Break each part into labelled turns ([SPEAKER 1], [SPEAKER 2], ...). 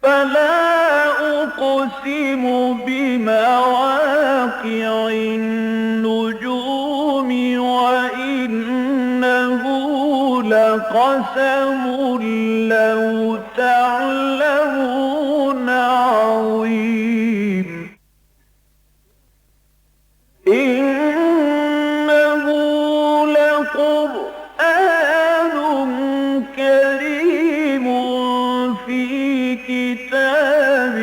[SPEAKER 1] فلا أقسم بمواقع النجوم وإنه لقسم لو تعلمون عظيم إنه لقرآن كريم في كتاب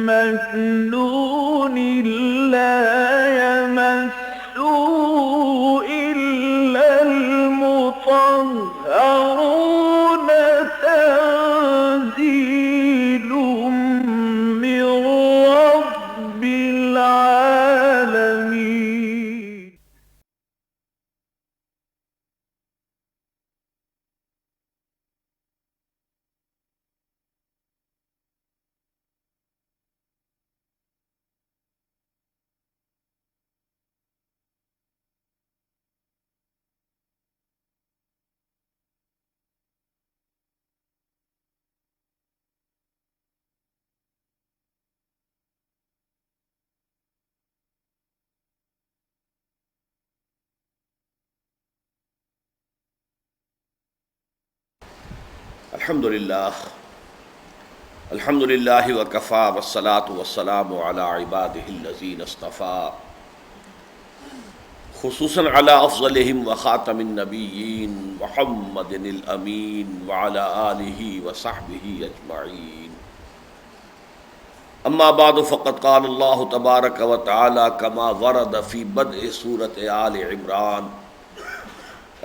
[SPEAKER 1] مكنون لا يمسه إلا المطهرون تنزيل من رب العالمين.
[SPEAKER 2] الحمد للہ وکفا والصلاة والسلام علی عباده الذین اصطفى خصوصاً علی افضلہم وخاتم النبیین محمد الامین وعلی آلہ وصحبہ اجمعین. اما بعد فقد قال اللہ تبارک وتعالی کما ورد فی بدء سورۃ آل عمران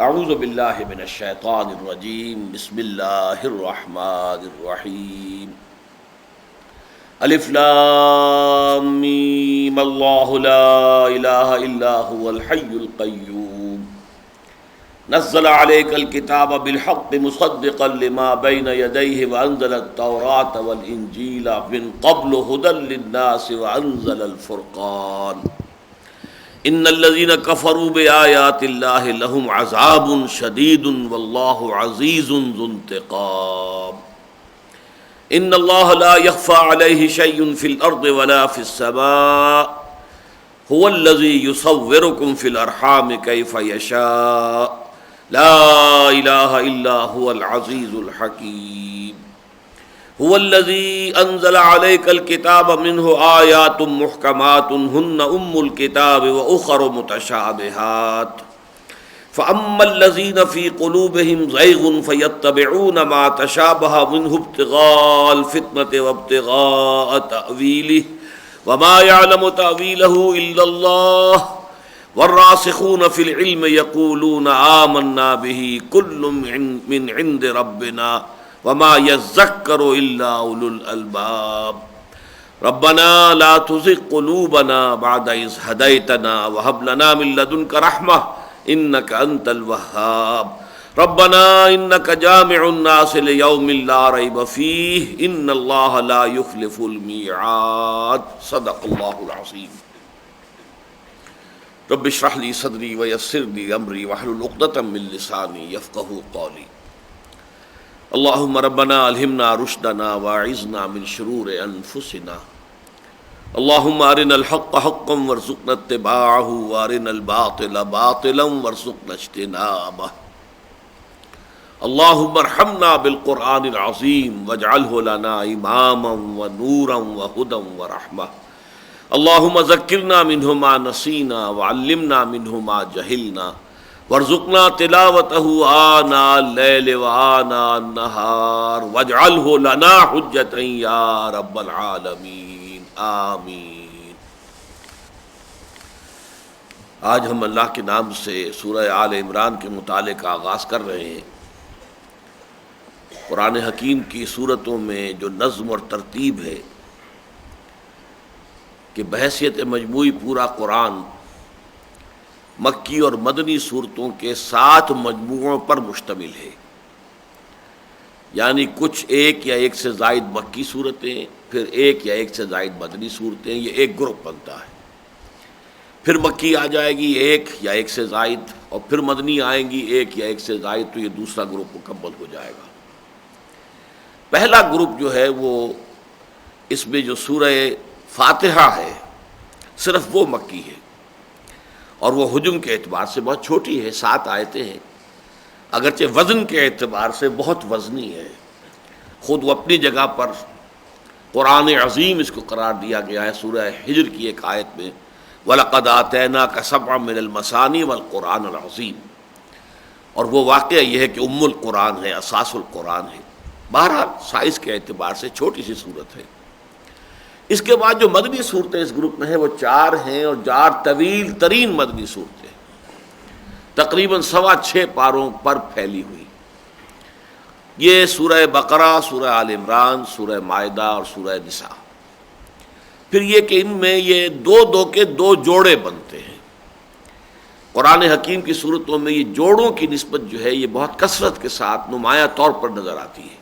[SPEAKER 2] اعوذ باللہ من الشیطان الرجیم بسم اللہ الرحمن الرحیم. الف لام میم اللہ لا الہ الا هو الحی القیوم نزل علیک الکتاب بالحق مصدقا لما بین یدیہ وانزل التوراة والانجیل من قبل هدى للناس وانزل الفرقان ان الذين كفروا بآيات الله لهم عذاب شديد والله عزيز ذو انتقام. ان الله لا يخفى عليه شيء في الارض ولا في السماء هو الذي يصوركم في الارحام كيف يشاء لا اله الا هو العزيز الحكيم. هو الذي أنزل عليك الكتاب منه آيات محكمات هن الكتاب وأخر متشابهات فأما الذين في قلوبهم زيغ فيتبعون ما تشابه منه ابتغاء الفتنة وابتغاء تأويله وما يعلم تأويله إلا الله والراسخون في العلم يقولون آمنا به كل من عند ربنا وما يذكر الا اولو الالباب. ربنا لا تزغ قلوبنا بعد اذ هديتنا وهب لنا من لدنك رحمة انك انت الوهاب. ربنا انك جامع الناس ليوم لا ريب فيه ان الله لا يخلف الميعاد. صدق الله العظيم. رب اشرح لي صدري ويسر لي امري واحلل عقدة من لساني يفقهوا قولي. اللهم ربنا الہمنا رشدنا واعذنا من شرور انفسنا. اللهم ارنا الحق حقا وارزقنا اتباعه وارنا الباطل باطلا وارزقنا اجتنابه. اللهم ارحمنا بالقرآن العظيم واجعله لنا اماما ونورا وهدى ورحمة. اللهم ذكرنا منه ما نسينا وعلمنا منه ما جهلنا وارزقنا تلاوته آناء الليل وآناء النهار واجعله لنا حجة يا رب العالمين آمین. آج ہم اللہ کے نام سے سورہ آل عمران کے مطالعے کا آغاز کر رہے ہیں. قرآن حکیم کی سورتوں میں جو نظم اور ترتیب ہے کہ بحیثیت مجموعی پورا قرآن مکی اور مدنی صورتوں کے 7 مجموعوں پر مشتمل ہے. یعنی کچھ ایک یا ایک سے زائد مکی صورتیں، پھر ایک یا ایک سے زائد مدنی صورتیں، یہ ایک گروپ بنتا ہے. پھر مکی آ جائے گی ایک یا ایک سے زائد، اور پھر مدنی آئیں گی ایک یا ایک سے زائد، تو یہ دوسرا گروپ مکمل ہو جائے گا. پہلا گروپ جو ہے وہ اس میں جو سورہ فاتحہ ہے صرف وہ مکی ہے، اور وہ حجم کے اعتبار سے بہت چھوٹی ہے، 7 آیتیں ہیں، اگرچہ وزن کے اعتبار سے بہت وزنی ہے۔ خود وہ اپنی جگہ پر قرآن عظیم اس کو قرار دیا گیا ہے سورہ ہجر کی ایک آیت میں، وَلَقَدْ آتَيْنَاكَ سَبْعًا مِّنَ الْمَثَانِي وَالْقُرْآنَ الْعَظِيمِ، اور وہ واقعہ یہ ہے کہ ام القرآن ہے، اساس القرآن ہے۔ بہرحال سائز کے اعتبار سے چھوٹی سی صورت ہے۔ اس کے بعد جو مدنی صورتیں اس گروپ میں ہیں وہ 4 ہیں، اور 4 طویل ترین مدنی صورتیں تقریباً 6.25 پاروں پر پھیلی ہوئی۔ یہ سورہ بقرہ، سورہ آل عمران، سورہ مائدہ اور سورہ نساء۔ پھر یہ کہ ان میں یہ 2 کے 2 جوڑے بنتے ہیں۔ قرآن حکیم کی صورتوں میں یہ جوڑوں کی نسبت جو ہے یہ بہت کثرت کے ساتھ نمایاں طور پر نظر آتی ہے،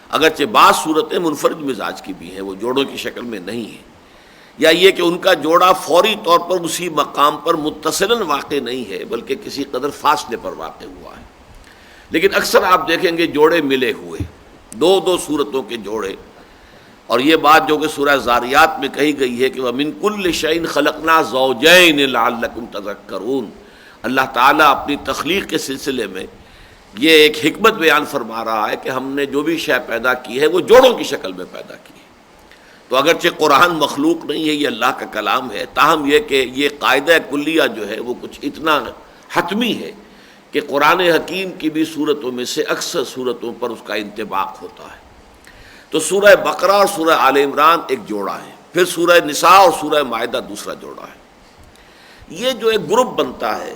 [SPEAKER 2] اگرچہ بعض صورتیں منفرد مزاج کی بھی ہیں، وہ جوڑوں کی شکل میں نہیں ہیں، یا یہ کہ ان کا جوڑا فوری طور پر اسی مقام پر متصلاً واقع نہیں ہے بلکہ کسی قدر فاصلے پر واقع ہوا ہے، لیکن اکثر آپ دیکھیں گے جوڑے ملے ہوئے، 2 صورتوں کے جوڑے۔ اور یہ بات جو کہ سورہ زاریات میں کہی گئی ہے کہ وَمِن كُلِّ شَيْءٍ خَلَقْنَا زَوْجَيْنِ لَعَلَّكُمْ تَذَكَّرُونَ، اللہ تعالیٰ اپنی تخلیق کے سلسلے میں یہ ایک حکمت بیان فرما رہا ہے کہ ہم نے جو بھی شے پیدا کی ہے وہ جوڑوں کی شکل میں پیدا کی ہے۔ تو اگرچہ قرآن مخلوق نہیں ہے، یہ اللہ کا کلام ہے، تاہم یہ کہ یہ قاعدہ کلیہ جو ہے وہ کچھ اتنا حتمی ہے کہ قرآن حکیم کی بھی صورتوں میں سے اکثر صورتوں پر اس کا انطباق ہوتا ہے۔ تو سورہ بقرہ اور سورہ آل عمران ایک جوڑا ہے، پھر سورہ نساء اور سورہ مائدہ دوسرا جوڑا ہے۔ یہ جو ایک گروپ بنتا ہے،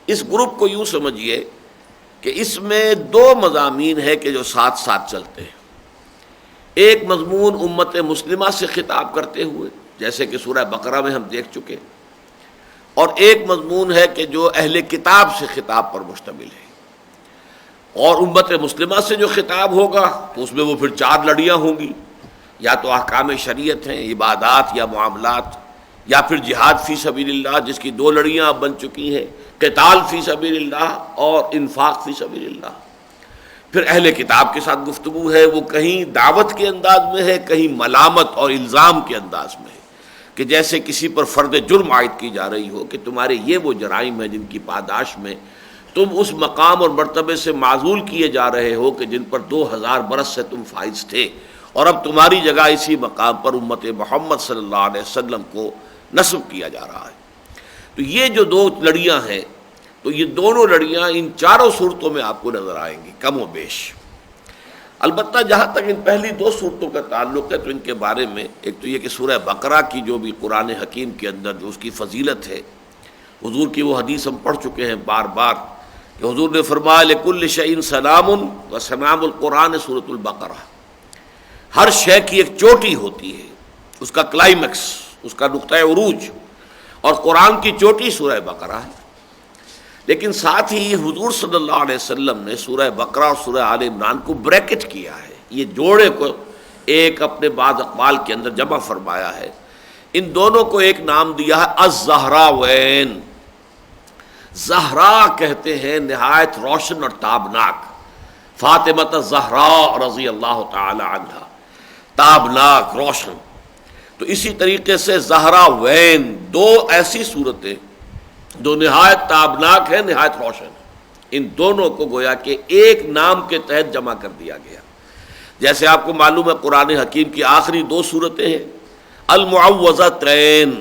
[SPEAKER 2] اس گروپ کو یوں سمجھیے کہ اس میں 2 مضامین ہیں کہ جو ساتھ ساتھ چلتے ہیں۔ ایک مضمون امت مسلمہ سے خطاب کرتے ہوئے جیسے کہ سورہ بقرہ میں ہم دیکھ چکے، اور ایک مضمون ہے کہ جو اہل کتاب سے خطاب پر مشتمل ہے۔ اور امت مسلمہ سے جو خطاب ہوگا تو اس میں وہ پھر 4 لڑیاں ہوں گی، یا تو احکام شریعت ہیں، عبادات یا معاملات، یا پھر جہاد فی سبیل اللہ جس کی 2 لڑیاں اب بن چکی ہیں، قتال فی سبیل اللہ اور انفاق فی سبیل اللہ۔ پھر اہل کتاب کے ساتھ گفتگو ہے، وہ کہیں دعوت کے انداز میں ہے، کہیں ملامت اور الزام کے انداز میں ہے، کہ جیسے کسی پر فرد جرم عائد کی جا رہی ہو کہ تمہارے یہ وہ جرائم ہیں جن کی پاداش میں تم اس مقام اور مرتبے سے معزول کیے جا رہے ہو کہ جن پر 2000 برس سے تم فائز تھے، اور اب تمہاری جگہ اسی مقام پر امت محمد صلی اللہ علیہ وسلم کو نصب کیا جا رہا ہے۔ تو یہ جو 2 لڑیاں ہیں، تو یہ دونوں لڑیاں ان 4 صورتوں میں آپ کو نظر آئیں گی کم و بیش۔ البتہ جہاں تک ان پہلی 2 صورتوں کا تعلق ہے تو ان کے بارے میں ایک تو یہ کہ سورہ بقرہ کی جو بھی قرآن حکیم کے اندر جو اس کی فضیلت ہے، حضور کی وہ حدیث ہم پڑھ چکے ہیں بار بار کہ حضور نے فرمایا لِكُلِّ شَيْءٍ سَلَامٌ وَسَلَامُ الْقُرْآنِ سورۃ البقرہ، ہر شے کی ایک چوٹی ہوتی ہے، اس کا کلائمیکس، اس کا نقطہ عروج، اور قرآن کی چوٹی سورہ بقرہ ہے۔ لیکن ساتھ ہی حضور صلی اللہ علیہ وسلم نے سورہ بقرہ اور سورہ آل عمران کو بریکٹ کیا ہے، یہ جوڑے کو ایک اپنے بعض اقوال کے اندر جمع فرمایا ہے۔ ان دونوں کو ایک نام دیا ہے الزہراوین۔ زہرا کہتے ہیں نہایت روشن اور تابناک، فاطمہ الزہراء رضی اللہ تعالی عنہا، تابناک، روشن۔ تو اسی طریقے سے زہراوین 2 ایسی صورتیں جو نہایت تابناک ہے، نہایت روشن ہے، ان دونوں کو گویا کہ ایک نام کے تحت جمع کر دیا گیا۔ جیسے آپ کو معلوم ہے قرآن حکیم کی آخری 2 صورتیں ہیں، المعوذتین،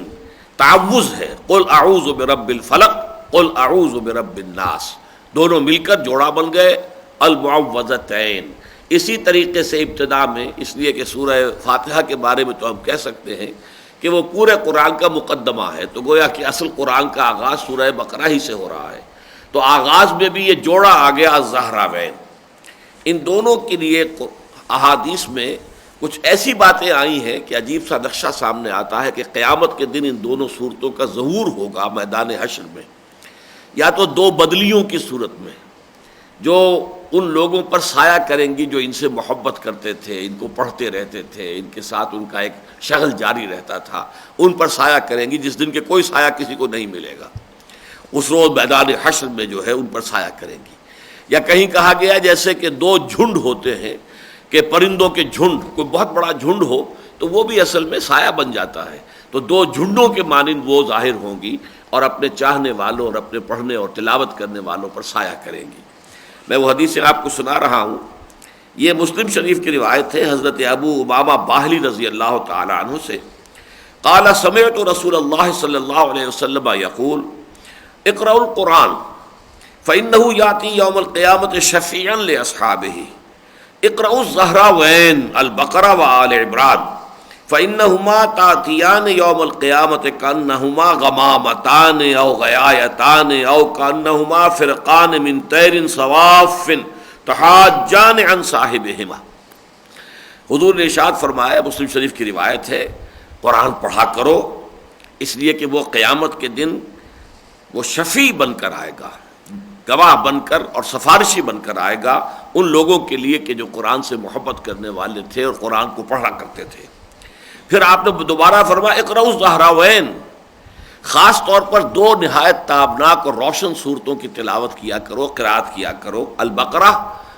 [SPEAKER 2] تعوذ ہے، قل اعوذ برب الفلق، قل اعوذ برب الناس، دونوں مل کر جوڑا بن گئے المعوذتین۔ اسی طریقے سے ابتدا میں، اس لیے کہ سورہ فاتحہ کے بارے میں تو ہم کہہ سکتے ہیں کہ وہ پورے قرآن کا مقدمہ ہے، تو گویا کہ اصل قرآن کا آغاز سورہ بقرہ ہی سے ہو رہا ہے، تو آغاز میں بھی یہ جوڑا آ گیا الزہراوین۔ ان دونوں کے لیے احادیث میں کچھ ایسی باتیں آئی ہیں کہ عجیب سا نقشہ سامنے آتا ہے کہ قیامت کے دن ان دونوں صورتوں کا ظہور ہوگا میدان حشر میں، یا تو 2 بدلیوں کی صورت میں جو ان لوگوں پر سایہ کریں گی جو ان سے محبت کرتے تھے، ان کو پڑھتے رہتے تھے، ان کے ساتھ ان کا ایک شغل جاری رہتا تھا، ان پر سایہ کریں گی جس دن کے کوئی سایہ کسی کو نہیں ملے گا، اس روز میدان حشر میں جو ہے ان پر سایہ کریں گی۔ یا کہیں کہا گیا جیسے کہ 2 جھنڈ ہوتے ہیں، کہ پرندوں کے جھنڈ، کوئی بہت بڑا جھنڈ ہو تو وہ بھی اصل میں سایہ بن جاتا ہے. تو دو جھنڈوں کے مانند وہ ظاہر ہوں گی اور اپنے چاہنے والوں اور اپنے پڑھنے اور تلاوت کرنے والوں پر سایہ کریں گی. میں وہ حدیث آپ کو سنا رہا ہوں، یہ مسلم شریف کی روایت ہے حضرت ابو امامہ باہلی رضی اللہ تعالی عنہ سے. قال سمعت رسول اللہ صلی اللہ علیہ وسلم یقول اقرأوا القرآن فإنه يأتي يوم القيامة شفيعا لأصحابه. اقرأوا الزهراوين البقرة وآل عمران فإنهما تأتيان يوم القيامة كأنهما غمامتان أو غيايتان أو كأنهما فرقان من طير صواف تحاجان عن صاحبهما. حضور نے ارشاد فرمایا، مسلم شریف کی روایت ہے، قرآن پڑھا کرو اس لیے کہ وہ قیامت کے دن وہ شفیع بن کر آئے گا، گواہ بن کر اور سفارشی بن کر آئے گا ان لوگوں کے لیے کہ جو قرآن سے محبت کرنے والے تھے اور قرآن کو پڑھا کرتے تھے. پھر آپ نے دوبارہ فرمایا اقرأوا الزہراوین، خاص طور پر دو نہایت تابناک اور روشن صورتوں کی تلاوت کیا کرو، قرات کیا کرو، البقرہ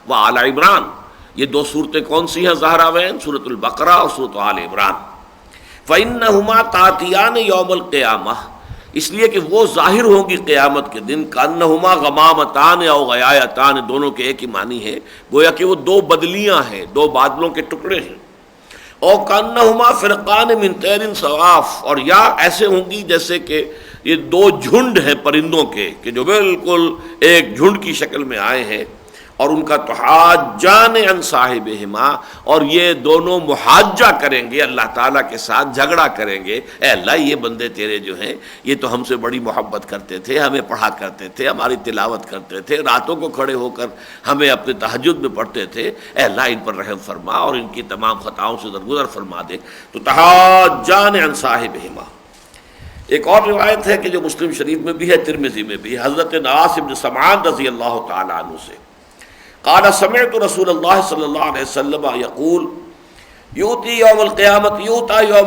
[SPEAKER 2] و آل عمران. یہ دو صورتیں کون سی ہیں زہراوین؟ سورۃ البقرہ اور سورۃ آل عمران. فإنہما تأتیان یوم القیامہ، اس لیے کہ وہ ظاہر ہوں گی قیامت کے دن، کأنہما غمامتان او غیایتان، دونوں کے ایک ہی معنی ہے، گویا کہ وہ دو بدلیاں ہیں، دو بادلوں کے ٹکڑے ہیں. او کأنہما فرقان من طیر صواف، اور یا ایسے ہوں گی جیسے کہ یہ دو جھنڈ ہیں پرندوں کے کہ جو بالکل ایک جھنڈ کی شکل میں آئے ہیں، اور ان کا تحاجان عن صاحبہما، اور یہ دونوں محاجہ کریں گے اللہ تعالیٰ کے ساتھ، جھگڑا کریں گے، اے اللہ یہ بندے تیرے جو ہیں یہ تو ہم سے بڑی محبت کرتے تھے، ہمیں پڑھا کرتے تھے، ہماری تلاوت کرتے تھے، راتوں کو کھڑے ہو کر ہمیں اپنے تہجد میں پڑھتے تھے، اے اللہ ان پر رحم فرما اور ان کی تمام خطاؤں سے درگزر فرما دے. تو تحاجان عن صاحبہما. ایک اور روایت ہے کہ جو مسلم شریف میں بھی ہے، ترمذی میں بھی، حضرت نواس بن سمعان رضی اللہ تعالی عنہ سے، قال سمعت رسول اللہ صلی اللہ علیہ وسلم یقول یؤتی یوم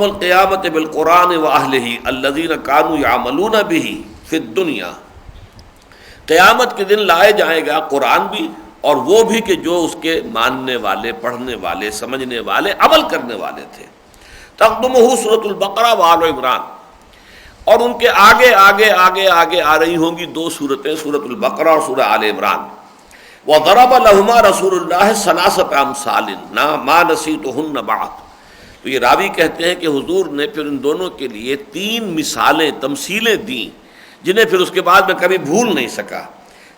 [SPEAKER 2] القیامت بالقرآن واہلہ الذین کانوا یعملون بہ فی الدنیا. قیامت کے دن لائے جائے گا قرآن بھی اور وہ بھی کہ جو اس کے ماننے والے، پڑھنے والے، سمجھنے والے، عمل کرنے والے تھے. تقدمہ سورۃ البقرہ وآل عمران، اور ان کے آگے آگے آگے آگے آ رہی ہوں گی دو صورتیں، سورۃ البقرہ اور سورہ آل عمران. وضرب لهما رسول اللہ ثلاثۃ امثال ما نسیتہن بعد. تو یہ راوی کہتے ہیں کہ حضور نے پھر ان دونوں کے لیے تین مثالیں، تمثیلیں دیں جنہیں پھر اس کے بعد میں کبھی بھول نہیں سکا.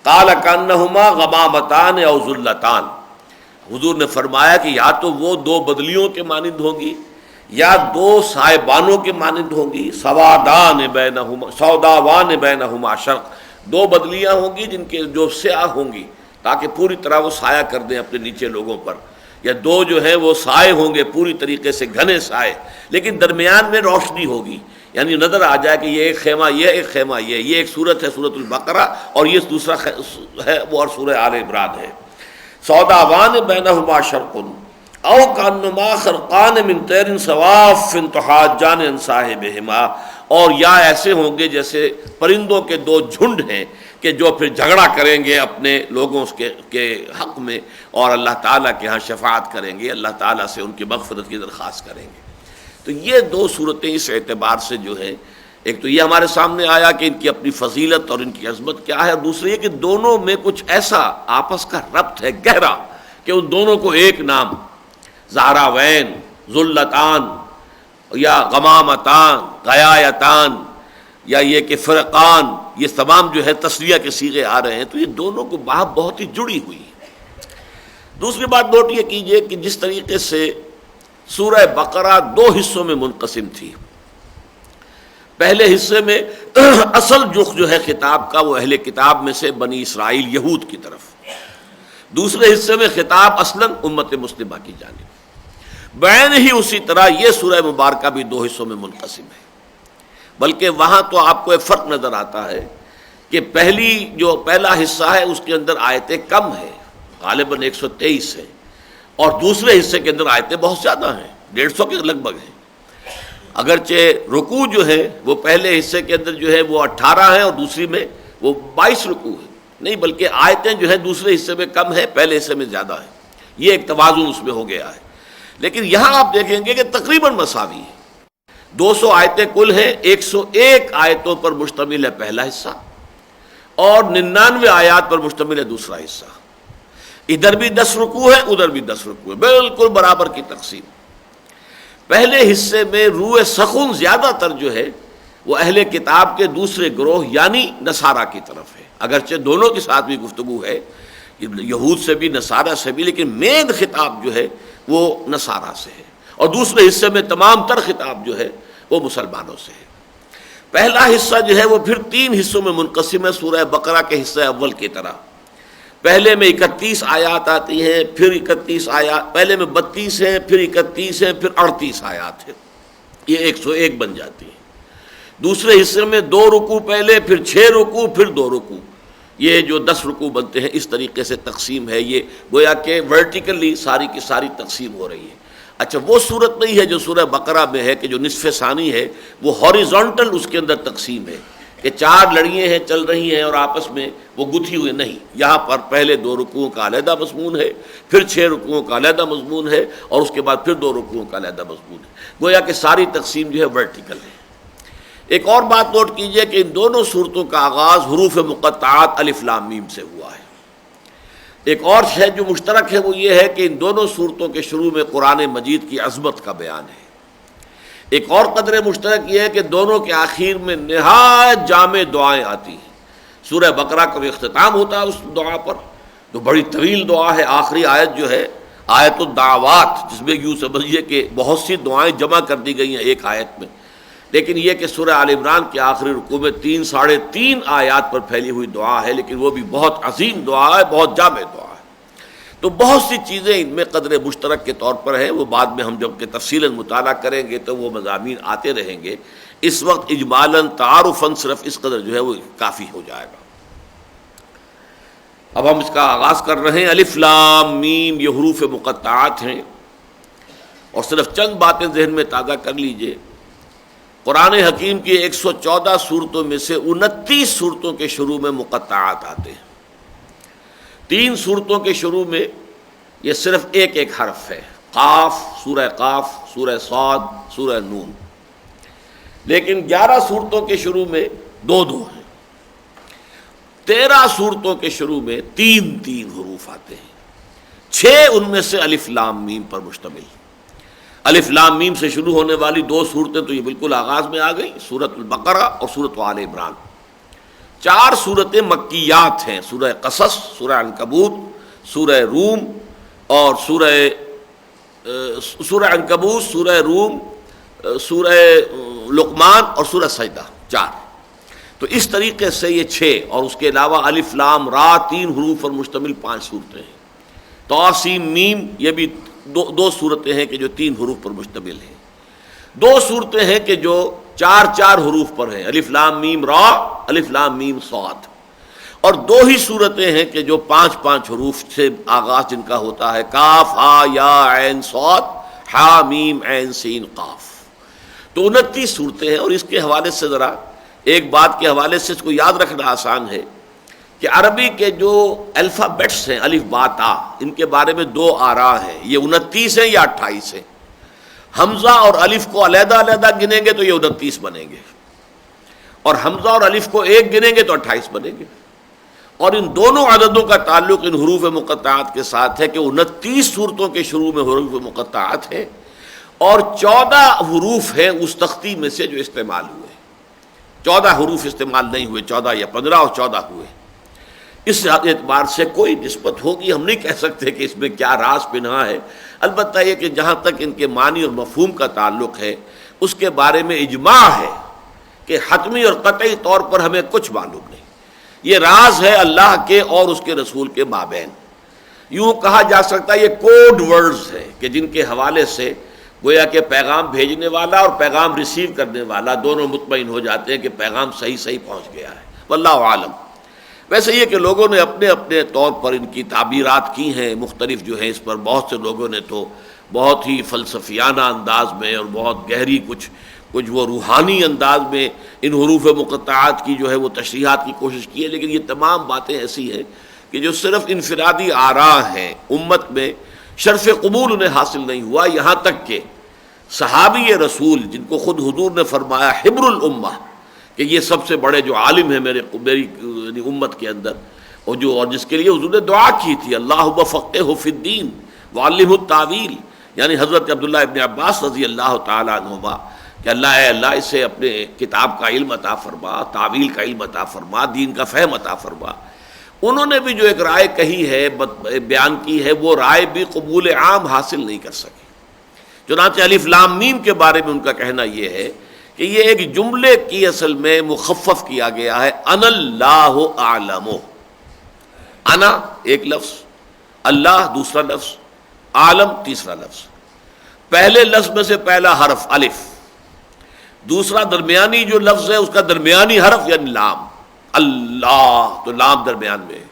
[SPEAKER 2] قال کانہما غمامتان او ذلتان. حضور نے فرمایا کہ یا تو وہ دو بدلیوں کے مانند ہوں گی یا دو سائبانوں کے مانند ہوں گی. سوادان بینہما سوداوان بینہما شرق، دو بدلیاں ہوں گی جن کے جو سیاہ ہوں گی تاکہ پوری طرح وہ سایہ کر دیں اپنے نیچے لوگوں پر، یا دو جو ہیں وہ سائے ہوں گے پوری طریقے سے گھنے سائے، لیکن درمیان میں روشنی ہوگی، یعنی نظر آ جائے کہ یہ ایک خیمہ یہ، ایک خیمہ یہ ایک صورت ہے سورۃ البقرہ اور یہ دوسرا ہے وہ اور سورہ آل عمران ہے. سوداوان بینہما شرق او کانہما خرقان من طیر صواف تحاجان عن صاحبہما، اور یا ایسے ہوں گے جیسے پرندوں کے دو جھنڈ ہیں کہ جو پھر جھگڑا کریں گے اپنے لوگوں کے حق میں اور اللہ تعالیٰ کے ہاں شفاعت کریں گے، اللہ تعالیٰ سے ان کی مغفرت کی درخواست کریں گے. تو یہ دو صورتیں اس اعتبار سے جو ہے، ایک تو یہ ہمارے سامنے آیا کہ ان کی اپنی فضیلت اور ان کی عظمت کیا ہے، اور دوسری یہ کہ دونوں میں کچھ ایسا آپس کا ربط ہے گہرا کہ ان دونوں کو ایک نام زہراوین، ذلتان یا غمامتان، غیایتان، یا یہ کہ فرقان، یہ تمام جو ہے تسلیہ کے صیغے آ رہے ہیں، تو یہ دونوں کو بہت ہی جڑی ہوئی ہے. دوسری بات نوٹ یہ کیجئے کہ جس طریقے سے سورہ بقرہ دو حصوں میں منقسم تھی، پہلے حصے میں اصل رخ جو ہے خطاب کا وہ اہل کتاب میں سے بنی اسرائیل یہود کی طرف، دوسرے حصے میں خطاب اصلاً امت مسلمہ کی جانب. بعین ہی اسی طرح یہ سورہ مبارکہ بھی دو حصوں میں منقسم ہے، بلکہ وہاں تو آپ کو ایک فرق نظر آتا ہے کہ پہلا حصہ ہے اس کے اندر آیتیں کم ہیں، غالباً 123 ہیں، اور دوسرے حصے کے اندر آیتیں بہت زیادہ ہیں، 150 کے لگ بھگ ہیں. اگرچہ رکوع جو ہے وہ پہلے حصے کے اندر جو ہے وہ 18 ہیں اور دوسری میں وہ 22 رکوع ہے، نہیں بلکہ آیتیں جو ہیں دوسرے حصے میں کم ہیں، پہلے حصے میں زیادہ ہیں. یہ ایک توازن اس میں ہو گیا ہے. لیکن یہاں آپ دیکھیں گے کہ تقریباً مساوی ہے. 200 آیتیں کل ہیں، 101 آیتوں پر مشتمل ہے پہلا حصہ اور 99 آیات پر مشتمل ہے دوسرا حصہ. ادھر بھی 10 رکوع ہے، ادھر بھی 10 رکوع ہے، بالکل برابر کی تقسیم. پہلے حصے میں روح سخن زیادہ تر جو ہے وہ اہل کتاب کے دوسرے گروہ یعنی نصارہ کی طرف ہے، اگرچہ دونوں کے ساتھ بھی گفتگو ہے، یہود سے بھی نصارہ سے بھی، لیکن مین خطاب جو ہے وہ نصارہ سے ہے، اور دوسرے حصے میں تمام تر خطاب جو ہے وہ مسلمانوں سے ہے. پہلا حصہ جو ہے وہ پھر 3 حصوں میں منقسم ہے، سورہ بقرہ کے حصہ اول کی طرح. پہلے میں 31 آیات آتی ہیں، پھر 31 آیات، پہلے میں 32 ہیں، پھر 31 ہیں، پھر 38 آیات ہیں، یہ 101 بن جاتی ہیں. دوسرے حصے میں 2 رکوع پہلے، پھر 6 رکوع، پھر 2 رکوع، یہ جو 10 رکوع بنتے ہیں. اس طریقے سے تقسیم ہے، یہ گویا کہ ورٹیکلی ساری کی ساری تقسیم ہو رہی ہے. اچھا وہ صورت نہیں ہے جو سورہ بقرہ میں ہے کہ جو نصف ثانی ہے وہ ہاریزونٹل اس کے اندر تقسیم ہے کہ 4 لڑیاں ہیں چل رہی ہیں اور آپس میں وہ گتھی ہوئی نہیں. یہاں پر پہلے 2 رکوعوں کا علیحدہ مضمون ہے، پھر 6 رکوعوں کا علیحدہ مضمون ہے، اور اس کے بعد پھر 2 رکوعوں کا علیحدہ مضمون ہے. گویا کہ ساری تقسیم جو ہے ورٹیکل ہے. ایک اور بات نوٹ کیجئے کہ ان دونوں صورتوں کا آغاز حروف مقطعات الف لام میم سے ہوا ہے. ایک اور ہے جو مشترک ہے وہ یہ ہے کہ ان دونوں صورتوں کے شروع میں قرآن مجید کی عظمت کا بیان ہے. ایک اور قدر مشترک یہ ہے کہ دونوں کے آخر میں نہایت جامع دعائیں آتی ہیں. سورہ بقرہ کا بھی اختتام ہوتا ہے اس دعا پر، جو بڑی طویل دعا ہے. آخری آیت جو ہے آیت الدعوات، جس میں یوں سمجھیے کہ بہت سی دعائیں جمع کر دی گئی ہیں ایک آیت میں، لیکن یہ کہ سورہ آل عمران کے آخری رکوع میں 3-3.5 آیات پر پھیلی ہوئی دعا ہے، لیکن وہ بھی بہت عظیم دعا ہے، بہت جامع دعا ہے. تو بہت سی چیزیں ان میں قدر مشترک کے طور پر ہیں، وہ بعد میں ہم جب کہ تفصیلاً مطالعہ کریں گے تو وہ مضامین آتے رہیں گے. اس وقت اجمالاً تعارفاً صرف اس قدر جو ہے وہ کافی ہو جائے گا. اب ہم اس کا آغاز کر رہے ہیں. الف لام میم یہ حروف مقطعات ہیں، اور صرف چند باتیں ذہن میں تازہ کر لیجئے. قرآن حکیم کی 114 صورتوں میں سے 29 صورتوں کے شروع میں مقطعات آتے ہیں. 3 صورتوں کے شروع میں یہ صرف ایک حرف ہے، قاف، سورہ صاد، سورہ نون. لیکن 11 صورتوں کے شروع میں 2 ہیں. 13 صورتوں کے شروع میں 3 حروف آتے ہیں. 6 ان میں سے الف لام میم پر مشتمل. الف لام میم سے شروع ہونے والی 2 صورتیں تو یہ بالکل آغاز میں آ گئی، سورۃ البقرہ اور سورۃ آل عمران. 4 صورتیں مکیات ہیں، سورہ قصص، سورہ عنکبوت، سورہ روم اور سورہ عنکبوت، سورہ روم، سورہ لقمان اور سورہ سجدہ. 4. تو اس طریقے سے یہ 6، اور اس کے علاوہ الف لام را 3 حروف پر مشتمل 5 صورتیں ہیں. طاسیم میم یہ بھی 2 صورتیں ہیں کہ جو 3 حروف پر مشتمل ہیں. 2 صورتیں ہیں کہ جو 4 حروف پر ہیں، الف لام میم را، الف لام میم صاد. اور 2 ہی صورتیں ہیں کہ جو 5 حروف سے آغاز جن کا ہوتا ہے، کاف ہا یا عین صاد، ہا میم عین سین قاف. تو 29 صورتیں ہیں. اور اس کے حوالے سے ذرا ایک بات کے حوالے سے اس کو یاد رکھنا آسان ہے کہ عربی کے جو الفابیٹس ہیں، الف با تا، ان کے بارے میں 2 آراء ہیں. یہ 29 ہیں یا 28 ہیں. حمزہ اور الف کو علیحدہ گنیں گے تو یہ 29 بنیں گے، اور حمزہ اور الف کو ایک گنیں گے تو 28 بنیں گے. اور ان دونوں عددوں کا تعلق ان حروف مقطعات کے ساتھ ہے کہ 29 صورتوں کے شروع میں حروف مقطعات ہیں، اور 14 حروف ہیں اس تختی میں سے جو استعمال ہوئے. 14 حروف استعمال نہیں ہوئے، 14 یا 15 اور 14 ہوئے. اس اعتبار سے کوئی نسبت ہوگی، ہم نہیں کہہ سکتے کہ اس میں کیا راز پنہا ہے. البتہ یہ کہ جہاں تک ان کے معنی اور مفہوم کا تعلق ہے اس کے بارے میں اجماع ہے کہ حتمی اور قطعی طور پر ہمیں کچھ معلوم نہیں. یہ راز ہے اللہ کے اور اس کے رسول کے مابین. یوں کہا جا سکتا ہے یہ کوڈ ورڈز ہیں کہ جن کے حوالے سے گویا کہ پیغام بھیجنے والا اور پیغام ریسیو کرنے والا دونوں مطمئن ہو جاتے ہیں کہ پیغام صحیح پہنچ گیا ہے. واللہ عالم. ویسے یہ کہ لوگوں نے اپنے اپنے طور پر ان کی تعبیرات کی ہیں مختلف جو ہیں اس پر. بہت سے لوگوں نے تو بہت ہی فلسفیانہ انداز میں اور بہت گہری کچھ وہ روحانی انداز میں ان حروف مقطعات کی جو ہے وہ تشریحات کی کوشش کی ہے. لیکن یہ تمام باتیں ایسی ہیں کہ جو صرف انفرادی آراء ہیں امت میں شرف قبول انہیں حاصل نہیں ہوا، یہاں تک کہ صحابی رسول جن کو خود حضور نے فرمایا حبر الامہ کہ یہ سب سے بڑے جو عالم ہیں میری امت کے اندر، اور جس کے لیے حضور نے دعا کی تھی اللہم فقہہ فی الدین وعلمہ التاویل، یعنی حضرت عبداللہ ابن عباس رضی اللہ تعالی عنہما کہ اے اللہ اسے اپنے کتاب کا علم عطا فرما، تعویل کا علم عطا فرما، دین کا فہم عطا فرما. انہوں نے بھی جو ایک رائے کہی ہے، بیان کی ہے، وہ رائے بھی قبول عام حاصل نہیں کر سکی. چنانچہ الف لام میم کے بارے میں ان کا کہنا یہ ہے کہ یہ ایک جملے کی اصل میں مخفف کیا گیا ہے، انا اللہ اعلم. انا ایک لفظ، اللہ دوسرا لفظ، عالم تیسرا لفظ. پہلے لفظ میں سے پہلا حرف الف، دوسرا درمیانی جو لفظ ہے اس کا درمیانی حرف یعنی لام، اللہ تو لام درمیان میں ہے،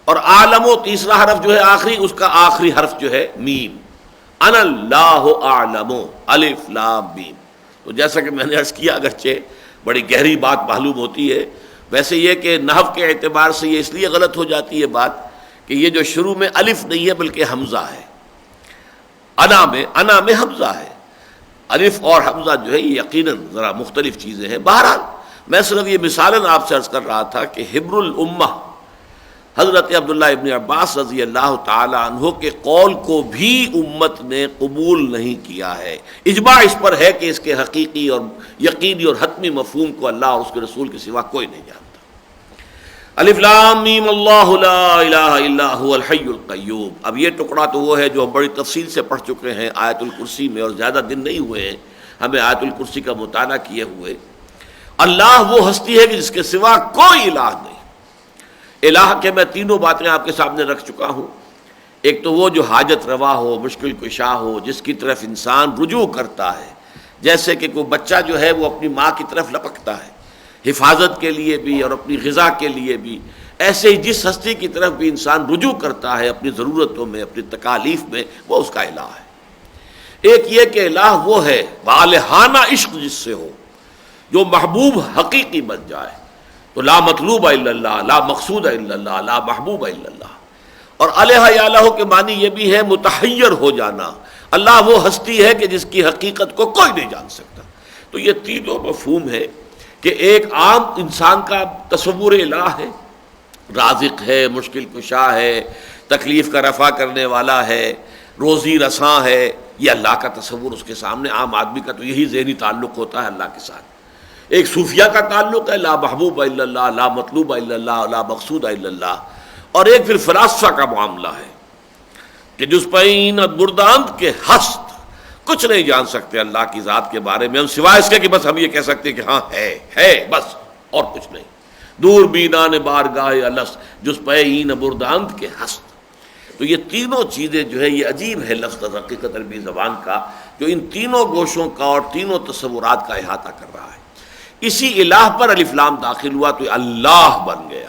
[SPEAKER 2] اور عالم و تیسرا حرف جو ہے آخری، اس کا آخری حرف جو ہے میم. انا اللہ اعلم الف لام میم. تو جیسا کہ میں نے عرض کیا اگرچہ بڑی گہری بات معلوم ہوتی ہے، ویسے یہ کہ نحو کے اعتبار سے یہ اس لیے غلط ہو جاتی ہے بات کہ یہ جو شروع میں الف نہیں ہے بلکہ حمزہ ہے. انا میں حمزہ ہے، الف اور حمزہ جو ہے یہ یقیناً ذرا مختلف چیزیں ہیں. بہرحال میں صرف یہ مثالاً آپ سے عرض کر رہا تھا کہ حبر الامہ حضرت عبداللہ ابن عباس رضی اللہ تعالی عنہ کے قول کو بھی امت نے قبول نہیں کیا ہے. اجماع اس پر ہے کہ اس کے حقیقی اور یقینی اور حتمی مفہوم کو اللہ اور اس کے رسول کے سوا کوئی نہیں جانتا. الف لام میم اللہ لا الہ الا هو الحی القیوم. اب یہ ٹکڑا تو وہ ہے جو ہم بڑی تفصیل سے پڑھ چکے ہیں آیت الکرسی میں، اور زیادہ دن نہیں ہوئے ہیں ہمیں آیت الکرسی کا مطالعہ کیے ہوئے. اللہ وہ ہستی ہے کہ جس کے سوا کوئی الہ نہیں. الہ کے میں تینوں باتیں آپ کے سامنے رکھ چکا ہوں. ایک تو وہ جو حاجت روا ہو، مشکل کشا ہو، جس کی طرف انسان رجوع کرتا ہے، جیسے کہ کوئی بچہ جو ہے وہ اپنی ماں کی طرف لپکتا ہے حفاظت کے لیے بھی اور اپنی غذا کے لیے بھی، ایسے ہی جس ہستی کی طرف بھی انسان رجوع کرتا ہے اپنی ضرورتوں میں، اپنی تکالیف میں، وہ اس کا الہ ہے. ایک یہ کہ الہ وہ ہے والہانہ عشق جس سے ہو، جو محبوب حقیقی بن جائے. تو لا مطلوب الا اللہ، لا مقصود الا اللہ، لا محبوب الا اللہ. اور الہ یا الہ کے معنی یہ بھی ہے متحیر ہو جانا. اللہ وہ ہستی ہے کہ جس کی حقیقت کو کوئی نہیں جان سکتا. تو یہ تینوں مفہوم ہے کہ ایک عام انسان کا تصور الہ ہے، رازق ہے، مشکل کشا ہے، تکلیف کا رفع کرنے والا ہے، روزی رساں ہے. یہ اللہ کا تصور اس کے سامنے عام آدمی کا تو یہی ذہنی تعلق ہوتا ہے اللہ کے ساتھ. ایک صوفیہ کا تعلق ہے لا محبوب الا اللہ، لا مطلوب الا اللہ، لا مقصود الا اللہ. اور ایک پھر فلاسفہ کا معاملہ ہے کہ جس پین برداند کے ہست کچھ نہیں جان سکتے اللہ کی ذات کے بارے میں، ہم سوائے اس کے کہ بس ہم یہ کہہ سکتے کہ ہاں ہے بس، اور کچھ نہیں. دور بینان بارگاہ الست جس پین برداند کے ہست. تو یہ تینوں چیزیں جو ہے یہ عجیب ہے لفظ حقیقت عربی زبان کا، جو ان تینوں گوشوں کا اور تینوں تصورات کا احاطہ کر رہا ہے. اسی الہ پر الف لام داخل ہوا تو اللہ بن گیا.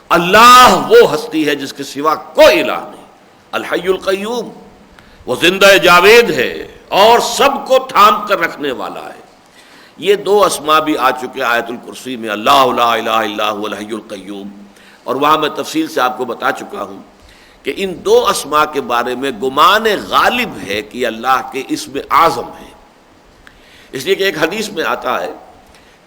[SPEAKER 2] اللہ وہ ہستی ہے جس کے سوا کوئی الہ نہیں. الحی القیوم، وہ زندہ جاوید ہے اور سب کو تھام کر رکھنے والا ہے. یہ دو اسما بھی آ چکے آیت الکرسی میں، اللہ لا الہ الا هو الحی القیوم. اور وہاں میں تفصیل سے آپ کو بتا چکا ہوں کہ ان دو اسما کے بارے میں گمان غالب ہے کہ اللہ کے اسم اعظم ہے. اس لیے کہ ایک حدیث میں آتا ہے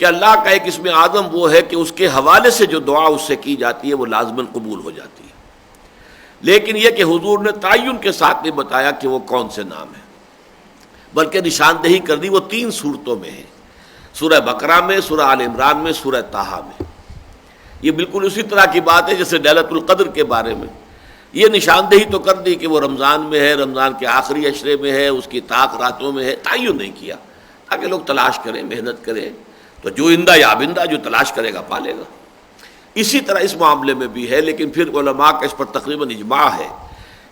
[SPEAKER 2] کہ اللہ کا ایک اسم اعظم وہ ہے کہ اس کے حوالے سے جو دعا اس سے کی جاتی ہے وہ لازماً قبول ہو جاتی ہے. لیکن یہ کہ حضور نے تعین کے ساتھ نہیں بتایا کہ وہ کون سے نام ہیں، بلکہ نشاندہی کر دی وہ 3 صورتوں میں ہے، سورہ بقرہ میں، سورہ آل عمران میں، سورہ طٰہٰ میں. یہ بالکل اسی طرح کی بات ہے جیسے لیلۃ القدر کے بارے میں یہ نشاندہی تو کر دی کہ وہ رمضان میں ہے، رمضان کے آخری عشرے میں ہے، اس کی طاق راتوں میں ہے. تعین نہیں کیا تاکہ لوگ تلاش کریں، محنت کریں. تو جو اندہ یابندہ، جو تلاش کرے گا پالے گا. اسی طرح اس معاملے میں بھی ہے، لیکن پھر علماء کا اس پر تقریباً اجماع ہے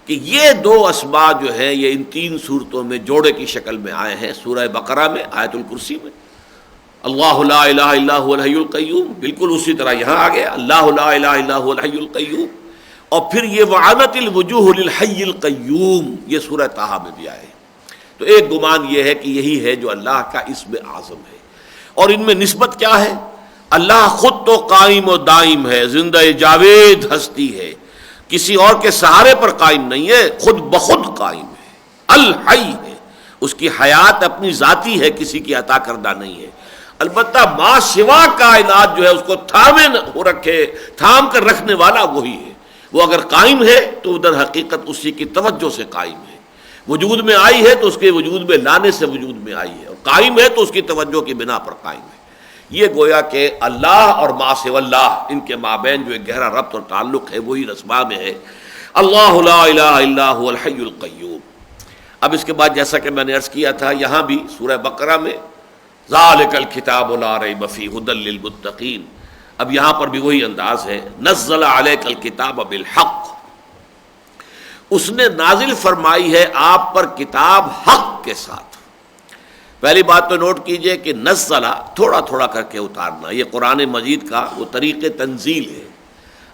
[SPEAKER 2] کہ یہ دو اسماء جو ہیں یہ ان 3 صورتوں میں جوڑے کی شکل میں آئے ہیں. سورہ بقرہ میں، آیت الکرسی میں اللہ لا الہ الا هو الحی القیوم، بالکل اسی طرح یہاں آ گیا اللہ لا الہ الا هو الحی القیوم. اور پھر یہ وعنت الوجوہ للحی القیوم، یہ سورہ طٰہٰ میں بھی آئے. تو ایک گمان یہ ہے کہ یہی ہے جو اللہ کا اسم اعظم ہے. اور ان میں نسبت کیا ہے؟ اللہ خود تو قائم و دائم ہے، زندہ جاوید ہستی ہے، کسی اور کے سہارے پر قائم نہیں ہے، خود بخود قائم ہے، الحی ہے، اس کی حیات اپنی ذاتی ہے، کسی کی عطا کردہ نہیں ہے۔ البتہ ما سوا کائنات جو ہے اس کو تھام کر رکھنے والا وہی ہے۔ وہ اگر قائم ہے تو ادھر حقیقت اسی کی توجہ سے قائم ہے، وجود میں آئی ہے تو اس کے وجود میں لانے سے وجود میں آئی ہے، اور قائم ہے تو اس کی توجہ کی بنا پر قائم ہے۔ یہ گویا کہ اللہ اور ما سوا اللہ، ان کے مابین جو ایک گہرا ربط اور تعلق ہے وہی رسما میں ہے۔ اللہ لا الہ الا هو الحی القیوم۔ اب اس کے بعد جیسا کہ میں نے عرض کیا تھا، یہاں بھی سورہ بقرہ میں ذالک الکتاب لا ریب فیہ ھدی للمتقین، اب یہاں پر بھی وہی انداز ہے، نزل علیک الکتاب بالحق، اس نے نازل فرمائی ہے آپ پر کتاب حق کے ساتھ۔ پہلی بات تو نوٹ کیجئے کہ نزلہ تھوڑا تھوڑا کر کے اتارنا، یہ قرآن مجید کا وہ طریق تنزیل ہے۔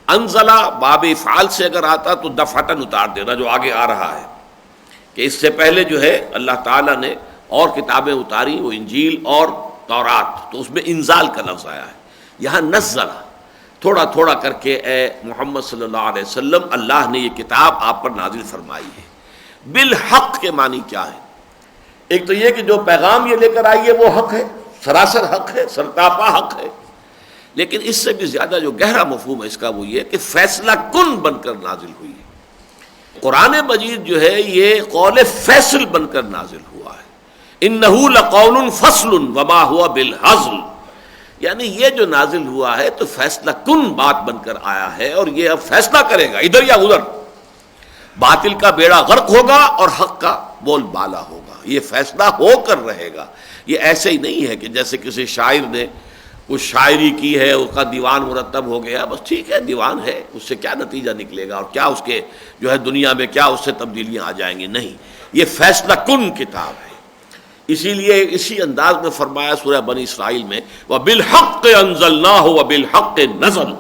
[SPEAKER 2] انزلہ باب افعال سے اگر آتا تو دفعتاً اتار دینا، جو آگے آ رہا ہے کہ اس سے پہلے جو ہے اللہ تعالیٰ نے اور کتابیں اتاری، وہ انجیل اور تورات، تو اس میں انزال کا لفظ آیا ہے۔ یہاں نزلہ تھوڑا تھوڑا کر کے اے محمد صلی اللہ علیہ وسلم اللہ نے یہ کتاب آپ پر نازل فرمائی ہے۔ بالحق کے معنی کیا ہے؟ ایک تو یہ کہ جو پیغام یہ لے کر آئی ہے وہ حق ہے، سراسر حق ہے، سرتاپا حق ہے، لیکن اس سے بھی زیادہ جو گہرا مفہوم ہے اس کا وہ یہ کہ فیصلہ کن بن کر نازل ہوئی ہے۔ قرآن مجید جو ہے یہ قول فیصل بن کر نازل ہوا ہے۔ انہ لقول فصل وما ہوا بالہزل، یعنی یہ جو نازل ہوا ہے تو فیصلہ کن بات بن کر آیا ہے، اور یہ اب فیصلہ کرے گا ادھر یا ادھر، باطل کا بیڑا غرق ہوگا اور حق کا بول بالا ہوگا، یہ فیصلہ ہو کر رہے گا۔ یہ ایسے ہی نہیں ہے کہ جیسے کسی شاعر نے کچھ شاعری کی ہے، اس کا دیوان مرتب ہو گیا، بس ٹھیک ہے دیوان ہے، اس سے کیا نتیجہ نکلے گا اور کیا اس کے جو ہے دنیا میں کیا اس سے تبدیلیاں آ جائیں گی، نہیں، یہ فیصلہ کن کتاب ہے۔ اسی لیے اسی انداز میں فرمایا سورہ بنی اسرائیل میں وَبِالْحَقِّ أَنزَلْنَاهُ وَبِالْحَقِّ نَزَلَ،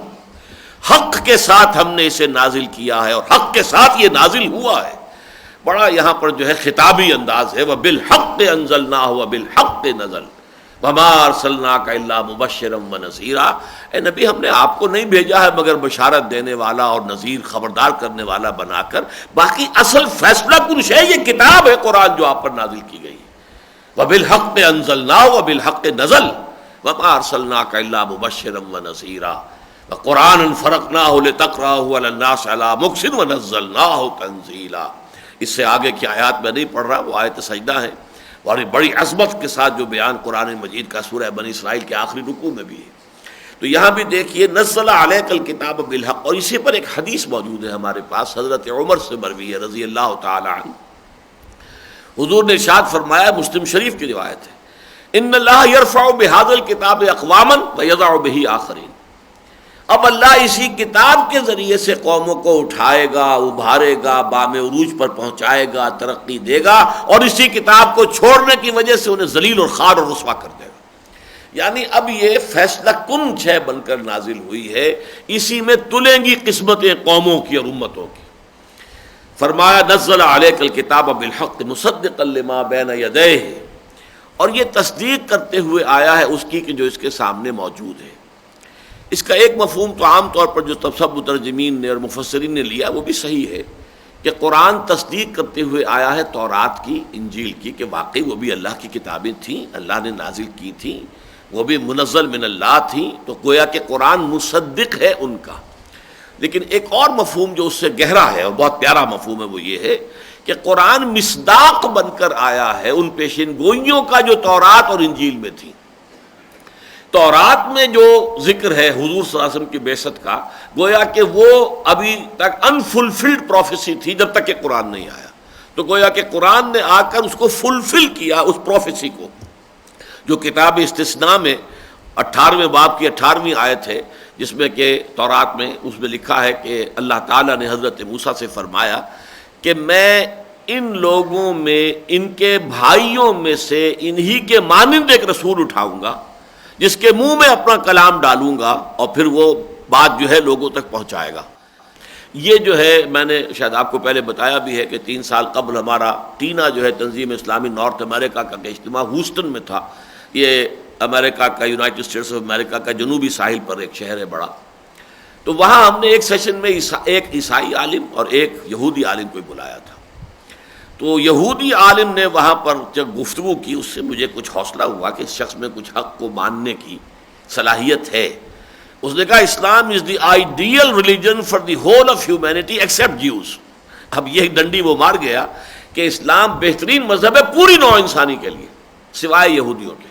[SPEAKER 2] حق کے ساتھ ہم نے اسے نازل کیا ہے اور حق کے ساتھ یہ نازل ہوا ہے۔ بڑا یہاں پر جو ہے خطابی انداز ہے، وَبِالْحَقِّ أَنزَلْنَاهُ وَبِالْحَقِّ نَزَلَ وَمَا أَرْسَلْنَاكَ إِلَّا مُبَشِّرًا وَنَذِيرًا، اے نبی ہم نے آپ کو نہیں بھیجا ہے مگر بشارت دینے والا اور نذیر خبردار کرنے والا بنا کر، باقی اصل فیصلہ کن شے یہ کتاب ہے قرآن جو آپ پر نازل کی گئی ہے۔ وَبِالْحَقِّ أَنزَلْنَاهُ وَبِالْحَقِّ نَزَلَ وَمَا أَرْسَلْنَاكَ إِلَّا مُبَشِّرًا وَنَذِيرًا وَقُرْآنًا فَرَقْنَاهُ لِتَقْرَأَهُ عَلَى النَّاسِ عَلَى مُكْثٍ وَنَزَّلْنَاهُ تَنزِيلًا۔ اس سے آگے کی آیات میں نہیں پڑھ رہا، وہ آیت سجدہ ہے، اور بڑی عظمت کے ساتھ جو بیان قرآن مجید کا سورہ بنی اسرائیل کے آخری رکوع میں بھی ہے۔ تو یہاں بھی دیکھیے نزل علیک الکتاب بالحق، اور اسی پر ایک حدیث موجود ہے ہمارے پاس، حضرت عمر سے مروی ہے رضی اللہ تعالی عنہ، حضور نے ارشاد فرمایا، مسلم شریف کی روایت ہے، ان اللہ یرفع بہذا الکتاب اقواما ویضع بہ آخرین، اب اللہ اسی کتاب کے ذریعے سے قوموں کو اٹھائے گا، ابھارے گا، بام عروج پر پہنچائے گا، ترقی دے گا، اور اسی کتاب کو چھوڑنے کی وجہ سے انہیں ذلیل اور خوار اور رسوا کر دے گا۔ یعنی اب یہ فیصلہ کن شے بن کر نازل ہوئی ہے، اسی میں تلیں گی قسمتیں قوموں کی اور امتوں کی۔ فرمایا نزل علیک الکتاب بالحق مصدقا لما بین یدیہ، اور یہ تصدیق کرتے ہوئے آیا ہے اس کی کہ جو اس کے سامنے موجود ہے۔ اس کا ایک مفہوم تو عام طور پر جو سب مترجمین نے اور مفسرین نے لیا وہ بھی صحیح ہے کہ قرآن تصدیق کرتے ہوئے آیا ہے تورات کی، انجیل کی، کہ واقعی وہ بھی اللہ کی کتابیں تھیں، اللہ نے نازل کی تھیں، وہ بھی منزل من اللہ تھیں، تو گویا کہ قرآن مصدق ہے ان کا۔ لیکن ایک اور مفہوم جو اس سے گہرا ہے اور بہت پیارا مفہوم ہے وہ یہ ہے کہ قرآن مصداق بن کر آیا ہے ان پیشین گوئیوں کا جو تورات اور انجیل میں تھی۔ تورات میں جو ذکر ہے حضور صلی اللہ علیہ وسلم کی بعثت کا، گویا کہ وہ ابھی تک انفلفلڈ پروفیسی تھی جب تک کہ قرآن نہیں آیا، تو گویا کہ قرآن نے آ کر اس کو فلفل کیا، اس پروفیسی کو، جو کتاب استثناء میں 18ویں باب کی 18ویں آیت ہے، جس میں کہ تورات میں اس میں لکھا ہے کہ اللہ تعالیٰ نے حضرت موسیٰ سے فرمایا کہ میں ان لوگوں میں، ان کے بھائیوں میں سے انہی کے مانند ایک رسول اٹھاؤں گا جس کے منہ میں اپنا کلام ڈالوں گا اور پھر وہ بات جو ہے لوگوں تک پہنچائے گا۔ یہ جو ہے میں نے شاید آپ کو پہلے بتایا بھی ہے کہ 3 سال قبل ہمارا ٹینا جو ہے تنظیم اسلامی نارتھ امریکہ کا اجتماع ہوسٹن میں تھا۔ یہ امریکہ کا، یونائٹڈ اسٹیٹس آف امریکہ کا جنوبی ساحل پر ایک شہر ہے بڑا، تو وہاں ہم نے ایک سیشن میں ایک عیسائی عالم اور ایک یہودی عالم کو بلایا تھا. تو یہودی عالم نے وہاں پر جب گفتگو کی اس سے مجھے کچھ حوصلہ ہوا کہ اس شخص میں کچھ حق کو ماننے کی صلاحیت ہے. اس نے کہا Islam is the ideal religion for the whole of humanity except Jews. اب یہ ڈنڈی وہ مار گیا کہ اسلام بہترین مذہب ہے پوری نوع انسانی کے لیے سوائے یہودیوں کے.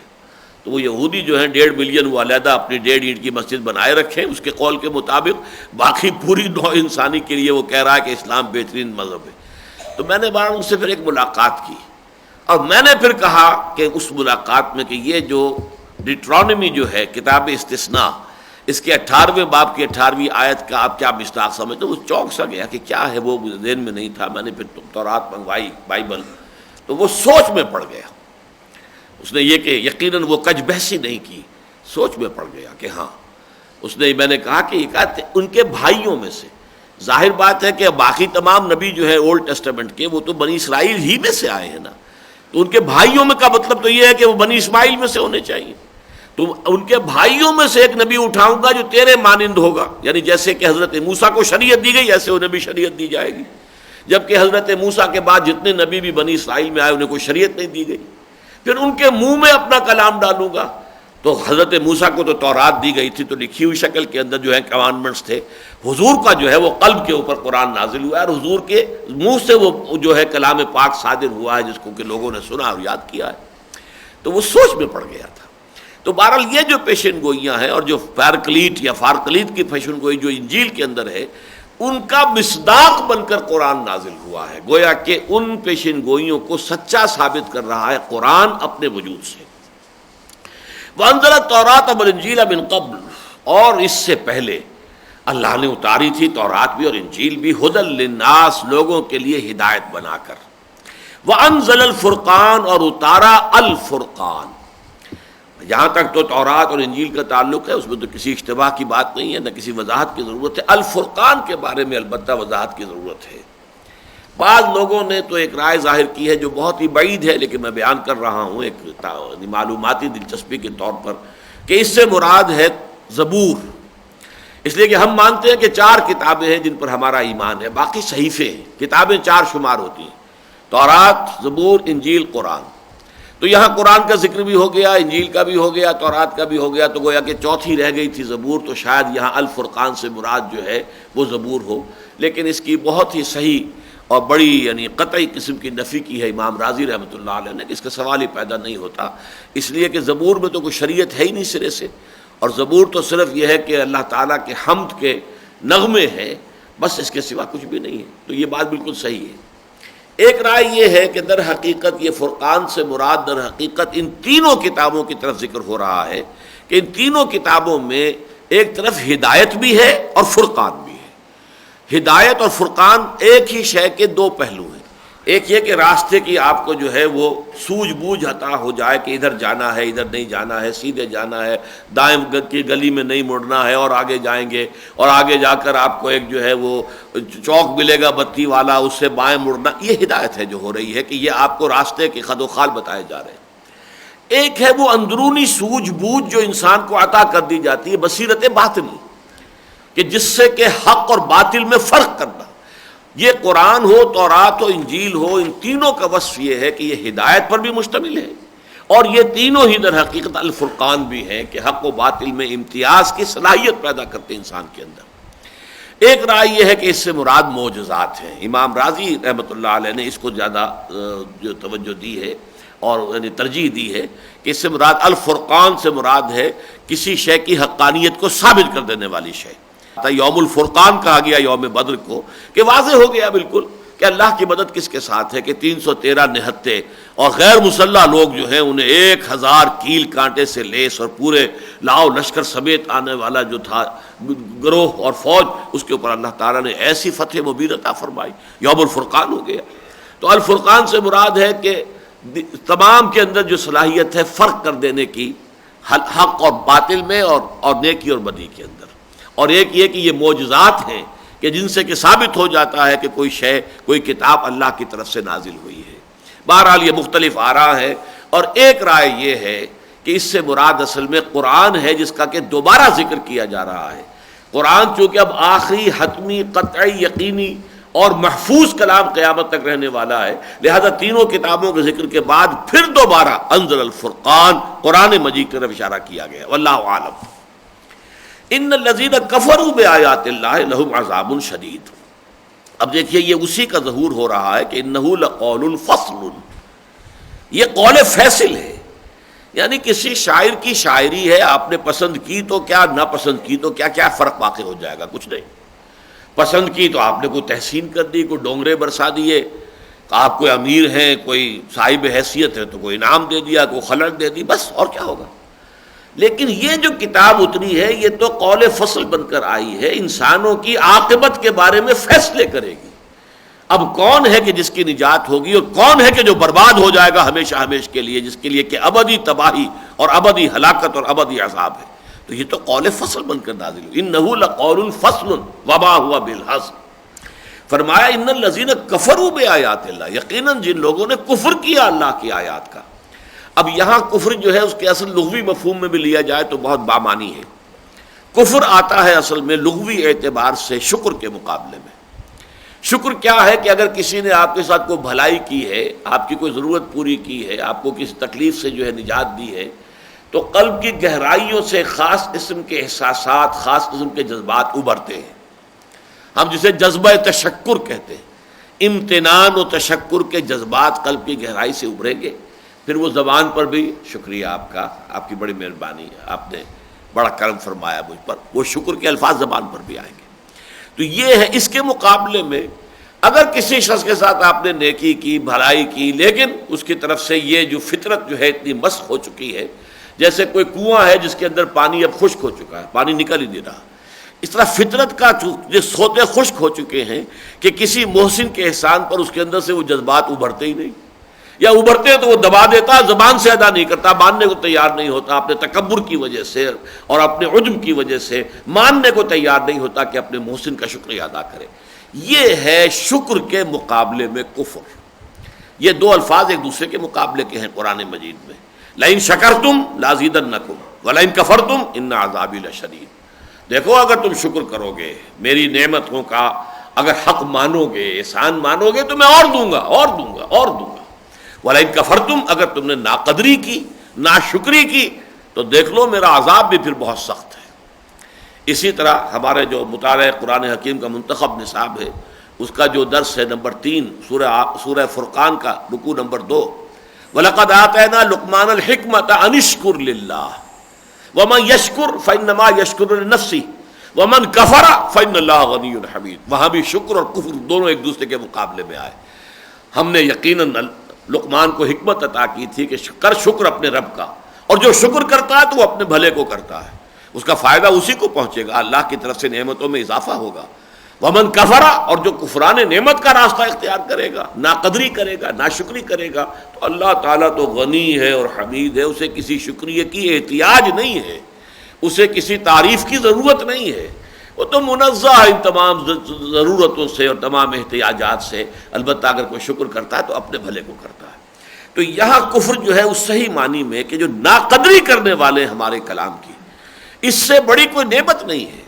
[SPEAKER 2] تو وہ یہودی جو ہیں 1.5 بلین وہ علیحدہ اپنی 1.5 اینٹ کی مسجد بنائے رکھیں اس کے قول کے مطابق، باقی پوری نوع انسانی کے لیے وہ کہہ رہا ہے کہ اسلام بہترین مذہب ہے. تو میں نے بار ان سے پھر ایک ملاقات کی اور میں نے پھر کہا کہ اس ملاقات میں کہ یہ جو ڈیٹرانومی جو ہے کتاب استثناء، اس کے 18ویں باب کی 18ویں آیت کا آپ کیا مصداق سمجھتے؟ وہ چونک سا گیا کہ کیا ہے، وہ ذہن میں نہیں تھا. میں نے پھر تورات منگوائی بائبل، تو وہ سوچ میں پڑ گیا. اس نے یہ کہ یقیناً وہ کج بحثی نہیں کی، سوچ میں پڑ گیا کہ ہاں. اس نے میں نے کہا کہ یہ کہتے ان کے بھائیوں میں سے، ظاہر بات ہے کہ باقی تمام نبی جو ہے اولڈ ٹیسٹمنٹ کے وہ تو بنی اسرائیل ہی میں سے آئے ہیں نا، تو ان کے بھائیوں میں کا مطلب تو یہ ہے کہ وہ بنی اسماعیل میں سے ہونے چاہیے. تو ان کے بھائیوں میں سے ایک نبی اٹھاؤں گا جو تیرے مانند ہوگا، یعنی جیسے کہ حضرت موسیٰ کو شریعت دی گئی ایسے انہیں بھی شریعت دی جائے گی. جبکہ حضرت موسیٰ کے بعد جتنے نبی بھی بنی اسرائیل میں آئے انہیں کوئی شریعت نہیں دی گئی. پھر ان کے منہ میں اپنا کلام ڈالوں گا. تو حضرت موسیٰ کو تو تورات دی گئی تھی، تو لکھی ہوئی شکل کے اندر جو ہے کمانڈمنٹس تھے. حضور کا جو ہے وہ قلب کے اوپر قرآن نازل ہوا ہے اور حضور کے منہ سے وہ جو ہے کلام پاک صادر ہوا ہے جس کو کہ لوگوں نے سنا اور یاد کیا ہے. تو وہ سوچ میں پڑ گیا تھا. تو بہرحال یہ جو پیشن گوئیاں ہیں اور جو فارکلیٹ یا فارکلیت کی پیشن گوئی جو انجیل کے اندر ہے، ان کا مصداق بن کر قرآن نازل ہوا ہے. گویا کہ ان پیشن گوئیوں کو سچا ثابت کر رہا ہے قرآن اپنے وجود سے. وَأَنزَلَ التَّوْرَاةَ وَالْإِنجِيلَ مِن قَبْلُ، اور اس سے پہلے اللہ نے اتاری تھی تورات بھی اور انجیل بھی، ہدی للناس، لوگوں کے لیے ہدایت بنا کر. وَأَنزَلَ الْفُرْقَانَ، اور اتارا الفرقان. جہاں تک تو تورات اور انجیل کا تعلق ہے اس میں تو کسی اشتباہ کی بات نہیں ہے، نہ کسی وضاحت کی ضرورت ہے. الفرقان کے بارے میں البتہ وضاحت کی ضرورت ہے. بعض لوگوں نے تو ایک رائے ظاہر کی ہے جو بہت ہی بعید ہے، لیکن میں بیان کر رہا ہوں ایک معلوماتی دلچسپی کے طور پر، کہ اس سے مراد ہے زبور. اس لیے کہ ہم مانتے ہیں کہ 4 کتابیں ہیں جن پر ہمارا ایمان ہے، باقی صحیفے ہیں. کتابیں 4 شمار ہوتی ہیں، تورات، زبور، انجیل، قرآن. تو یہاں قرآن کا ذکر بھی ہو گیا، انجیل کا بھی ہو گیا، تورات کا بھی ہو گیا، تو گویا کہ چوتھی رہ گئی تھی زبور. تو شاید یہاں الفرقان سے مراد جو ہے وہ زبور ہو، لیکن اس کی بہت ہی صحیح اور بڑی یعنی قطعی قسم کی نفی کی ہے امام راضی رحمۃ اللہ علیہ نے، کہ اس کا سوال ہی پیدا نہیں ہوتا. اس لیے کہ زبور میں تو کوئی شریعت ہے ہی نہیں سرے سے، اور زبور تو صرف یہ ہے کہ اللہ تعالیٰ کے حمد کے نغمے ہیں، بس اس کے سوا کچھ بھی نہیں ہے. تو یہ بات بالکل صحیح ہے. ایک رائے یہ ہے کہ در حقیقت یہ فرقان سے مراد در حقیقت ان تینوں کتابوں کی طرف ذکر ہو رہا ہے، کہ ان تینوں کتابوں میں ایک طرف ہدایت بھی ہے اور فرقان بھی ہے. ہدایت اور فرقان ایک ہی شے کے 2 پہلو ہیں. ایک یہ کہ راستے کی آپ کو جو ہے وہ سوجھ بوجھ عطا ہو جائے کہ ادھر جانا ہے، ادھر نہیں جانا ہے، سیدھے جانا ہے، دائیں کی گلی میں نہیں مڑنا ہے اور آگے جائیں گے، اور آگے جا کر آپ کو ایک جو ہے وہ چوک ملے گا بتی والا، اس سے بائیں مڑنا. یہ ہدایت ہے جو ہو رہی ہے کہ یہ آپ کو راستے کے خد و خال بتائے جا رہے ہیں. ایک ہے وہ اندرونی سوجھ بوجھ جو انسان کو عطا کر دی جاتی ہے، بصیرت باطنی، کہ جس سے کہ حق اور باطل میں فرق کرنا. یہ قرآن ہو، تورات ہو، انجیل ہو، ان تینوں کا وصف یہ ہے کہ یہ ہدایت پر بھی مشتمل ہے، اور یہ تینوں ہی در حقیقت الفرقان بھی ہیں کہ حق و باطل میں امتیاز کی صلاحیت پیدا کرتے انسان کے اندر. ایک رائے یہ ہے کہ اس سے مراد معجزات ہیں. امام راضی رحمۃ اللہ علیہ نے اس کو زیادہ جو توجہ دی ہے اور یعنی ترجیح دی ہے کہ اس سے مراد الفرقان سے مراد ہے کسی شے کی حقانیت کو ثابت کر دینے والی شے. یوم الفرقان کہا گیا یوم بدر کو، کہ واضح ہو گیا بالکل کہ اللہ کی مدد کس کے ساتھ ہے، کہ 313 نہتے اور غیر مسلح لوگ جو ہیں انہیں 1000 کیل کانٹے سے لیس اور پورے لاؤ لشکر سمیت آنے والا جو تھا گروہ اور فوج، اس کے اوپر اللہ تعالیٰ نے ایسی فتح مبین عطا فرمائی. یوم الفرقان ہو گیا. تو الفرقان سے مراد ہے کہ تمام کے اندر جو صلاحیت ہے فرق کر دینے کی حق اور باطل میں اور نیکی اور بدی کے اندر. اور ایک یہ کہ یہ معجزات ہیں کہ جن سے کہ ثابت ہو جاتا ہے کہ کوئی شے، کوئی کتاب اللہ کی طرف سے نازل ہوئی ہے. بہرحال یہ مختلف آراء ہے، اور ایک رائے یہ ہے کہ اس سے مراد اصل میں قرآن ہے جس کا کہ دوبارہ ذکر کیا جا رہا ہے. قرآن چونکہ اب آخری حتمی قطعی یقینی اور محفوظ کلام قیامت تک رہنے والا ہے، لہذا تینوں کتابوں کے ذکر کے بعد پھر دوبارہ انزل الفرقان قرآن مجید کی طرف اشارہ کیا گیا۔ واللہ عالم۔ ان الذین کفروا بآیات اللہ لہم عذاب شدید۔ اب دیکھیے یہ اسی کا ظہور ہو رہا ہے کہ انہ لقول فصل، یہ قول فیصل ہے، یعنی کسی شاعر کی شاعری ہے، آپ نے پسند کی تو کیا، نہ پسند کی تو کیا، کیا فرق واقع ہو جائے گا؟ کچھ نہیں۔ پسند کی تو آپ نے کوئی تحسین کر دی، کوئی ڈونگرے برسا دیے، آپ کوئی امیر ہیں، کوئی صاحب حیثیت ہے تو کوئی انعام دے دیا، کوئی خلق دے دی، بس اور کیا ہوگا۔ لیکن یہ جو کتاب اتری ہے یہ تو قول فصل بن کر آئی ہے، انسانوں کی عاقبت کے بارے میں فیصلے کرے گی۔ اب کون ہے کہ جس کی نجات ہوگی اور کون ہے کہ جو برباد ہو جائے گا ہمیشہ ہمیش کے لیے، جس کے لیے کہ ابدی تباہی اور ابدی ہلاکت اور ابدی عذاب ہے۔ تو یہ تو قول فصل بن کر نازل ہوئی، انہ لقول فصل وما هو بالحزن۔ فرمایا ان الذین کفروا بآیات اللہ، یقیناً جن لوگوں نے کفر کیا اللہ کی آیات کا۔ اب یہاں کفر جو ہے اس کے اصل لغوی مفہوم میں بھی لیا جائے تو بہت بامانی ہے۔ کفر آتا ہے اصل میں لغوی اعتبار سے شکر کے مقابلے میں۔ شکر کیا ہے کہ اگر کسی نے آپ کے ساتھ کوئی بھلائی کی ہے، آپ کی کوئی ضرورت پوری کی ہے، آپ کو کسی تکلیف سے جو ہے نجات دی ہے، تو قلب کی گہرائیوں سے خاص قسم کے احساسات، خاص قسم کے جذبات ابھرتے ہیں۔ ہم جسے جذبہ تشکر کہتے ہیں، امتنان و تشکر کے جذبات قلب کی گہرائی سے ابھریں گے، پھر وہ زبان پر بھی شکریہ آپ کا، آپ کی بڑی مہربانی ہے، آپ نے بڑا کرم فرمایا مجھ پر، وہ شکر کے الفاظ زبان پر بھی آئیں گے۔ تو یہ ہے، اس کے مقابلے میں اگر کسی شخص کے ساتھ آپ نے نیکی کی، بھلائی کی، لیکن اس کی طرف سے یہ جو فطرت جو ہے اتنی مسخ ہو چکی ہے، جیسے کوئی کنواں ہے جس کے اندر پانی اب خشک ہو چکا ہے، پانی نکل ہی نہیں رہا، اس طرح فطرت کا جو سوتے خشک ہو چکے ہیں کہ کسی محسن کے احسان پر اس کے اندر سے وہ جذبات ابھرتے ہی نہیں، یا ابھرتے ہیں تو وہ دبا دیتا، زبان سے ادا نہیں کرتا، ماننے کو تیار نہیں ہوتا، اپنے تکبر کی وجہ سے اور اپنے عجب کی وجہ سے ماننے کو تیار نہیں ہوتا کہ اپنے محسن کا شکریہ ادا کرے۔ یہ ہے شکر کے مقابلے میں کفر۔ یہ دو الفاظ ایک دوسرے کے مقابلے کے ہیں قرآن مجید میں، لئن شکرتم لازیدنکم ولئن کفرتم ان عذابی لشدید۔ دیکھو اگر تم شکر کرو گے، میری نعمتوں کا اگر حق مانو گے، احسان مانو گے، تو میں اور دوں گا اور دوں گا اور دوں گا۔ وَلَئِن كَفَرْتُمْ، اگر تم نے ناقدری کی، ناشکری کی، تو دیکھ لو میرا عذاب بھی پھر بہت سخت ہے۔ اسی طرح ہمارے جو مطالعہ قرآن حکیم کا منتخب نصاب ہے، اس کا جو درس ہے نمبر 3 سورہ فرقان کا رکوع نمبر 2، وَلَقَدْ آتَيْنَا لُقْمَانَ الْحِكْمَةَ أَنِ اشْكُرْ لِلَّهِ وَمَنْ يَشْكُرْ فَإِنَّمَا يَشْكُرُ لِنَفْسِهِ وَمَنْ كَفَرَ فَإِنَّ اللَّهَ غَنِيٌّ حَمِيدٌ۔ وہاں بھی شکر اور کفر دونوں ایک دوسرے کے مقابلے میں آئے۔ ہم نے یقیناً لقمان کو حکمت عطا کی تھی کہ کر شکر اپنے رب کا، اور جو شکر کرتا ہے تو وہ اپنے بھلے کو کرتا ہے، اس کا فائدہ اسی کو پہنچے گا، اللہ کی طرف سے نعمتوں میں اضافہ ہوگا۔ ومن کفرا، اور جو کفران نعمت کا راستہ اختیار کرے گا، ناقدری کرے گا، ناشکری کرے گا، تو اللہ تعالیٰ تو غنی ہے اور حمید ہے، اسے کسی شکریہ کی احتیاج نہیں ہے، اسے کسی تعریف کی ضرورت نہیں ہے، وہ تو منزہ ہے ان تمام ضرورتوں سے اور تمام احتیاجات سے۔ البتہ اگر کوئی شکر کرتا ہے تو اپنے بھلے کو کرتا ہے۔ تو یہاں کفر جو ہے اس صحیح معنی میں کہ جو ناقدری کرنے والے ہمارے کلام کی، اس سے بڑی کوئی نعمت نہیں ہے۔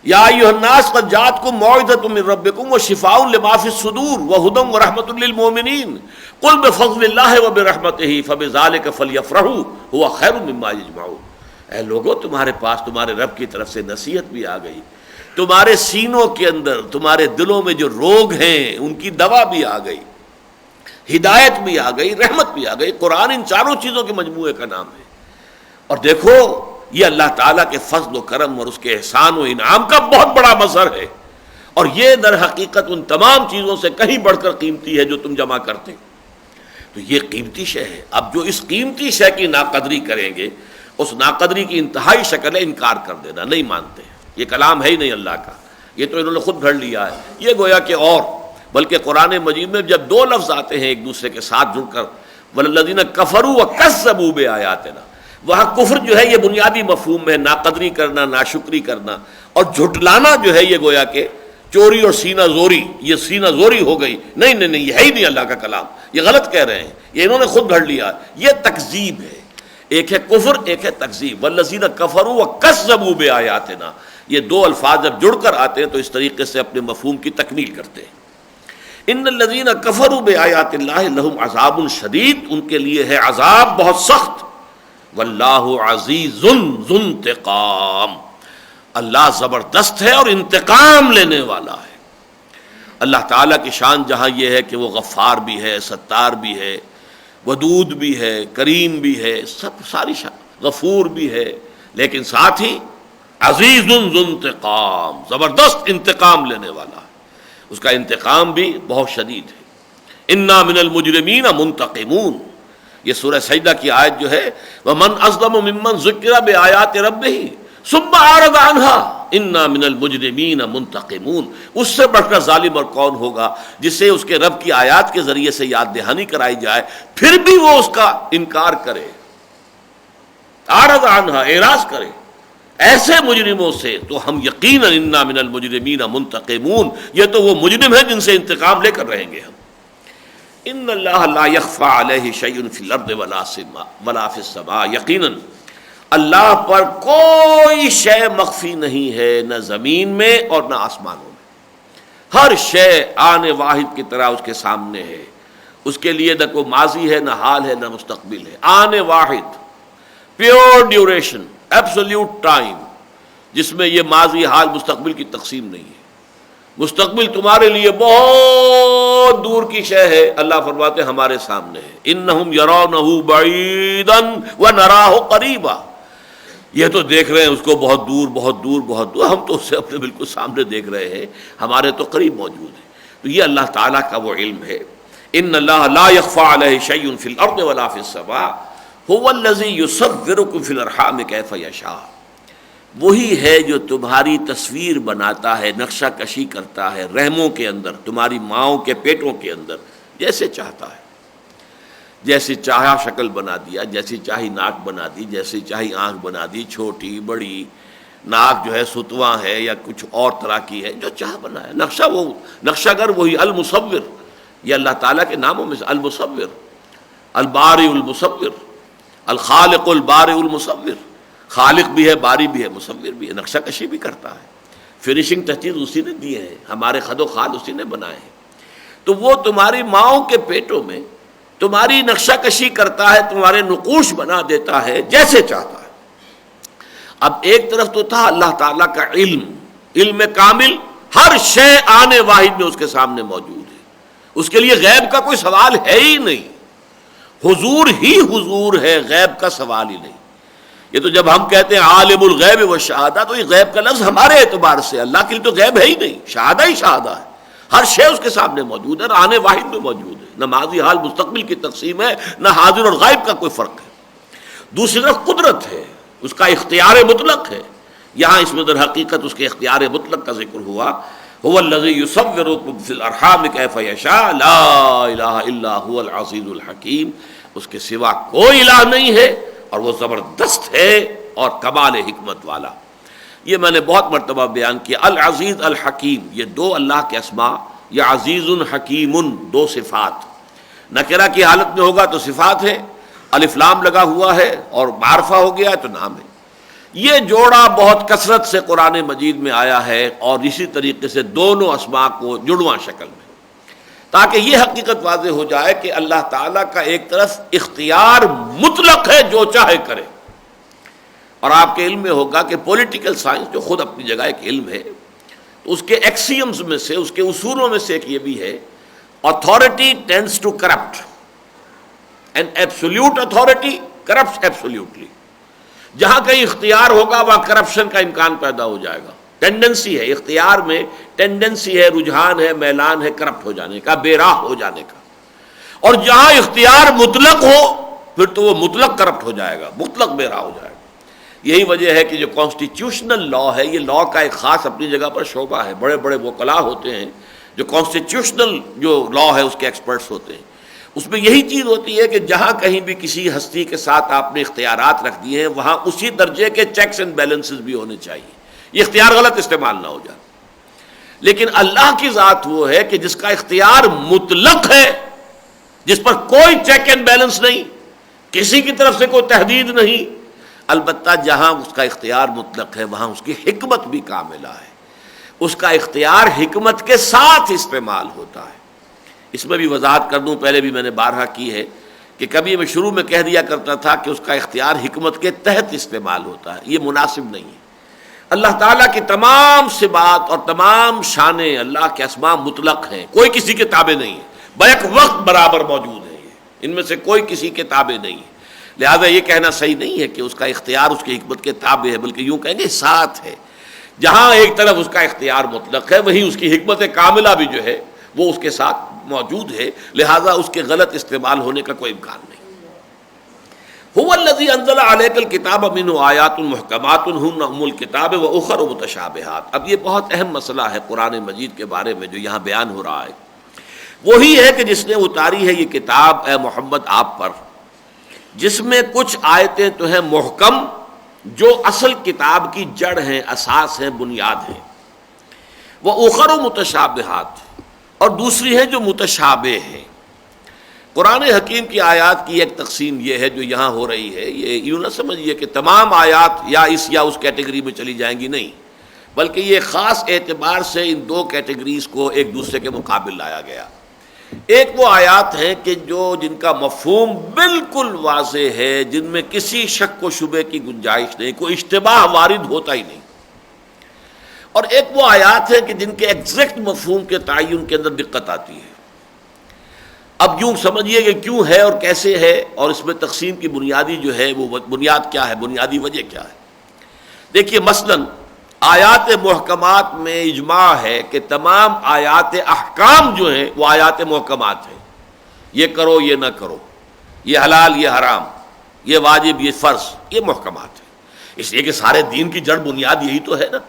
[SPEAKER 2] یا ایھا الناس قد جاءتکم موعظۃ من ربکم وشفاء لما فی الصدور وہدی ورحمۃ للمؤمنین قل بفضل اللہ وبرحمتہ فبذلک فلیفرحوا ھو خیر مما یجمعون۔ اے لوگو، تمہارے پاس تمہارے رب کی طرف سے نصیحت بھی آ گئی، تمہارے سینوں کے اندر، تمہارے دلوں میں جو روگ ہیں ان کی دوا بھی آ گئی، ہدایت بھی آ گئی، رحمت بھی آ گئی۔ قرآن ان چاروں چیزوں کے مجموعے کا نام ہے۔ اور دیکھو یہ اللہ تعالیٰ کے فضل و کرم اور اس کے احسان و انعام کا بہت بڑا مظہر ہے، اور یہ در حقیقت ان تمام چیزوں سے کہیں بڑھ کر قیمتی ہے جو تم جمع کرتے۔ تو یہ قیمتی شے ہے۔ اب جو اس قیمتی شے کی ناقدری کریں گے، اس ناقدری کی انتہائی شکل ہے انکار کر دینا، نہیں مانتے، یہ کلام ہے ہی نہیں اللہ کا، یہ تو انہوں نے خود گھڑ لیا ہے۔ یہ گویا کہ اور بلکہ قرآن مجید میں جب دو لفظ آتے ہیں ایک دوسرے کے ساتھ جڑ کر، وَالَّذِينَ كَفَرُوا وَكَذَّبُوا بِآيَاتِنَا، وہاں کفر جو ہے یہ بنیادی مفہوم ہے، ناقدری کرنا، ناشکری کرنا، اور جھٹلانا جو ہے یہ گویا کہ چوری اور سینہ زوری، یہ سینہ زوری ہو گئی، نہیں نہیں نہیں، یہ ہے ہی نہیں اللہ کا کلام، یہ غلط کہہ رہے ہیں، یہ انہوں نے خود گھڑ لیا، یہ تکذیب ہے۔ ایک ہے کفر، ایک ہے تکذیب۔ وَالَّذِينَ كَفَرُوا وَكَذَّبُوا بِآيَاتِنَا، یہ دو الفاظ جب جڑ کر آتے ہیں تو اس طریقے سے اپنے مفہوم کی تکمیل کرتے ہیں. ان الذین کفروا بآیات اللہ لہم عذاب شدید، ان کے لیے ہے عذاب بہت سخت. واللہ عزیز ذو انتقام، اللہ زبردست ہے اور انتقام لینے والا ہے. اللہ تعالیٰ کی شان جہاں یہ ہے کہ وہ غفار بھی ہے، ستار بھی ہے، ودود بھی ہے، کریم بھی ہے، سب ساری شان، غفور بھی ہے، لیکن ساتھ ہی عزیز ذو انتقام، زبردست انتقام لینے والا ہے. اس کا انتقام بھی بہت شدید ہے. انا من المجرمین منتقمون، یہ سورہ سجدہ کی آیت جو ہے ومن اظلم ممن ذکر بآیات ربہ ثم اعرض عنها انا من المجرمین منتقمون، اس سے بڑھ کر ظالم اور کون ہوگا جسے اس کے رب کی آیات کے ذریعے سے یاد دہانی کرائی جائے پھر بھی وہ اس کا انکار کرے، اعرض عنها، اعراض کرے. ایسے مجرموں سے تو ہم یقیناً انا من المجرمین منتقمون، یہ تو وہ مجرم ہیں جن سے انتقام لے کر رہیں گے ہم. ان اللہ لا یخفی علیہ شیء فی الارض ولا فی السماء، یقیناً اللہ پر کوئی شے مخفی نہیں ہے، نہ زمین میں اور نہ آسمانوں میں. ہر شے آن واحد کی طرح اس کے سامنے ہے، اس کے لیے نہ کوئی ماضی ہے، نہ حال ہے، نہ مستقبل ہے. آن واحد، پیور ڈیوریشن، ایبسولوٹ ٹائم، جس میں یہ ماضی حال مستقبل کی تقسیم نہیں ہے. مستقبل تمہارے لیے بہت دور کی شے ہے، اللہ فرماتے ہمارے سامنے ہے. انہم یرونہ بعیدا ونراہ قریبا، یہ تو دیکھ رہے ہیں اس کو بہت دور بہت دور بہت دور، ہم تو اسے اپنے بالکل سامنے دیکھ رہے ہیں، ہمارے تو قریب موجود ہے. تو یہ اللہ تعالیٰ کا وہ علم ہے. ان اللہ لا یخفی علیہ شیء فی الارض ولا فی السماء هو الذی یصورکم فی الارحام کیف یشاء، وہی ہے جو تمہاری تصویر بناتا ہے، نقشہ کشی کرتا ہے رحموں کے اندر، تمہاری ماؤں کے پیٹوں کے اندر جیسے چاہتا ہے. جیسے چاہا شکل بنا دیا، جیسی چاہی ناک بنا دی، جیسی چاہی آنکھ بنا دی، چھوٹی بڑی، ناک جو ہے ستواں ہے یا کچھ اور طرح کی ہے، جو چاہ بنایا. نقشہ وہ نقشہ گر وہی المصور، یہ اللہ تعالیٰ کے ناموں میں سے المصور، البارئ المصور، الخالق البارئ المصور. خالق بھی ہے، باری بھی ہے، مصور بھی ہے، نقشہ کشی بھی کرتا ہے. فنیشنگ ٹچز اسی نے دیے ہیں، ہمارے خد و خال اسی نے بنائے ہیں. تو وہ تمہاری ماؤں کے پیٹوں میں تمہاری نقشہ کشی کرتا ہے، تمہارے نقوش بنا دیتا ہے جیسے چاہتا ہے. اب ایک طرف تو تھا اللہ تعالیٰ کا علم کامل، ہر شے آنے واحد میں اس کے سامنے موجود ہے، اس کے لیے غیب کا کوئی سوال ہے ہی نہیں. حضور ہی حضور ہے، غیب کا سوال ہی نہیں. یہ تو جب ہم کہتے ہیں عالم الغیب والشہادہ، تو یہ غیب کا لفظ ہمارے اعتبار سے، اللہ کے لیے تو غیب ہے ہی نہیں، شہادہ ہی شہادہ ہے. ہر شے اس کے سامنے موجود ہے اور آنے واحد میں موجود ہے، نہ ماضی حال مستقبل کی تقسیم ہے، نہ حاضر اور غائب کا کوئی فرق ہے. دوسری طرف قدرت ہے، اس کا اختیار مطلق ہے. یہاں اس میں در حقیقت اس کے اختیار مطلق کا ذکر ہوا. هو الذی یصورکم فی الارحام کیف یشاء لا الہ الا هو العزیز الحکیم، اس کے سوا کوئی الہ نہیں ہے اور وہ زبردست ہے اور کمال حکمت والا. یہ میں نے بہت مرتبہ بیان کیا، العزیز الحکیم، یہ دو اللہ کے اسماء، یا عزیز حکیم، دو صفات. نکرہ کی حالت میں ہوگا تو صفات ہے، الف لام لگا ہوا ہے اور معرفہ ہو گیا ہے تو نام ہے. یہ جوڑا بہت کثرت سے قرآن مجید میں آیا ہے، اور اسی طریقے سے دونوں اسماء کو جڑواں شکل میں، تاکہ یہ حقیقت واضح ہو جائے کہ اللہ تعالیٰ کا ایک طرف اختیار مطلق ہے، جو چاہے کرے. اور آپ کے علم میں ہوگا کہ پولیٹیکل سائنس جو خود اپنی جگہ ایک علم ہے، تو اس کے ایکسیمز میں سے، اس کے اصولوں میں سے ایک یہ بھی ہے، authority tends to corrupt and absolute authority corrupts absolutely. جہاں کہیں اختیار ہوگا وہاں کرپشن کا امکان پیدا ہو جائے گا. ٹینڈنسی ہے اختیار میں، ٹینڈنسی ہے، رجحان ہے، میلان ہے کرپٹ ہو جانے کا، بے راہ ہو جانے کا. اور جہاں اختیار مطلق ہو پھر تو وہ مطلق کرپٹ ہو جائے گا، مطلق بے راہ ہو جائے گا. یہی وجہ ہے کہ جو کانسٹیٹیوشنل لا ہے، یہ لا کا ایک خاص اپنی جگہ پر شعبہ ہے. بڑے بڑے وکلاء ہوتے ہیں جو کانسٹیٹیوشنل جو لا ہے اس کے ایکسپرٹس ہوتے ہیں. اس میں یہی چیز ہوتی ہے کہ جہاں کہیں بھی کسی ہستی کے ساتھ آپ نے اختیارات رکھ دیے ہیں، وہاں اسی درجے کے چیکس اینڈ بیلنسز بھی ہونے چاہیے، یہ اختیار غلط استعمال نہ ہو جائے. لیکن اللہ کی ذات وہ ہے کہ جس کا اختیار مطلق ہے، جس پر کوئی چیک اینڈ بیلنس نہیں، کسی کی طرف سے کوئی تحدید نہیں. البتہ جہاں اس کا اختیار مطلق ہے وہاں اس کی حکمت بھی کاملہ ہے، اس کا اختیار حکمت کے ساتھ استعمال ہوتا ہے۔ اس میں بھی وضاحت کر دوں، پہلے بھی میں نے بارہا کی ہے کہ کبھی میں شروع میں کہہ دیا کرتا تھا کہ اس کا اختیار حکمت کے تحت استعمال ہوتا ہے، یہ مناسب نہیں ہے۔ اللہ تعالیٰ کی تمام صفات اور تمام شانیں اللہ کے اسماء مطلق ہیں، کوئی کسی کے تابع نہیں ہے، بیک وقت برابر موجود ہے، ان میں سے کوئی کسی کے تابع نہیں ہے۔ لہذا یہ کہنا صحیح نہیں ہے کہ اس کا اختیار اس کی حکمت کے تابع ہے، بلکہ یوں کہیں گے ساتھ ہے۔ جہاں ایک طرف اس کا اختیار مطلق ہے، وہیں اس کی حکمت کاملہ بھی جو ہے وہ اس کے ساتھ موجود ہے، لہذا اس کے غلط استعمال ہونے کا کوئی امکان نہیں۔ هو الذی انزل علیک الکتاب منہ آیات محکمات ہن ام الکتاب واخر متشابہات۔ اب یہ بہت اہم مسئلہ ہے قرآن مجید کے بارے میں جو یہاں بیان ہو رہا ہے، وہی ہے کہ جس نے اتاری ہے یہ کتاب اے محمد آپ پر، جس میں کچھ آیتیں تو ہیں محکم جو اصل کتاب کی جڑ ہیں، اساس ہیں، بنیاد ہیں، واخر متشابہات، اور دوسری ہیں جو متشابہ ہیں۔ قرآن حکیم کی آیات کی ایک تقسیم یہ ہے جو یہاں ہو رہی ہے، یہ یوں نہ سمجھیے کہ تمام آیات یا اس یا اس کیٹیگری میں چلی جائیں گی، نہیں، بلکہ یہ خاص اعتبار سے ان دو کیٹیگریز کو ایک دوسرے کے مقابل لایا گیا۔ ایک وہ آیات ہیں کہ جن کا مفہوم بالکل واضح ہے، جن میں کسی شک و شبے کی گنجائش نہیں، کوئی اشتباہ وارد ہوتا ہی نہیں، اور ایک وہ آیات ہیں کہ جن کے ایگزیکٹ مفہوم کے تعین کے اندر دقت آتی ہے۔ اب یوں سمجھیے کہ کیوں ہے اور کیسے ہے، اور اس میں تقسیم کی بنیادی جو ہے وہ بنیاد کیا ہے، بنیادی وجہ کیا ہے۔ دیکھیے مثلاً آیات محکمات میں اجماع ہے کہ تمام آیات احکام جو ہیں وہ آیات محکمات ہیں، یہ کرو یہ نہ کرو، یہ حلال یہ حرام، یہ واجب یہ فرض، یہ محکمات ہیں، اس لیے کہ سارے دین کی جڑ بنیاد یہی تو ہے نا۔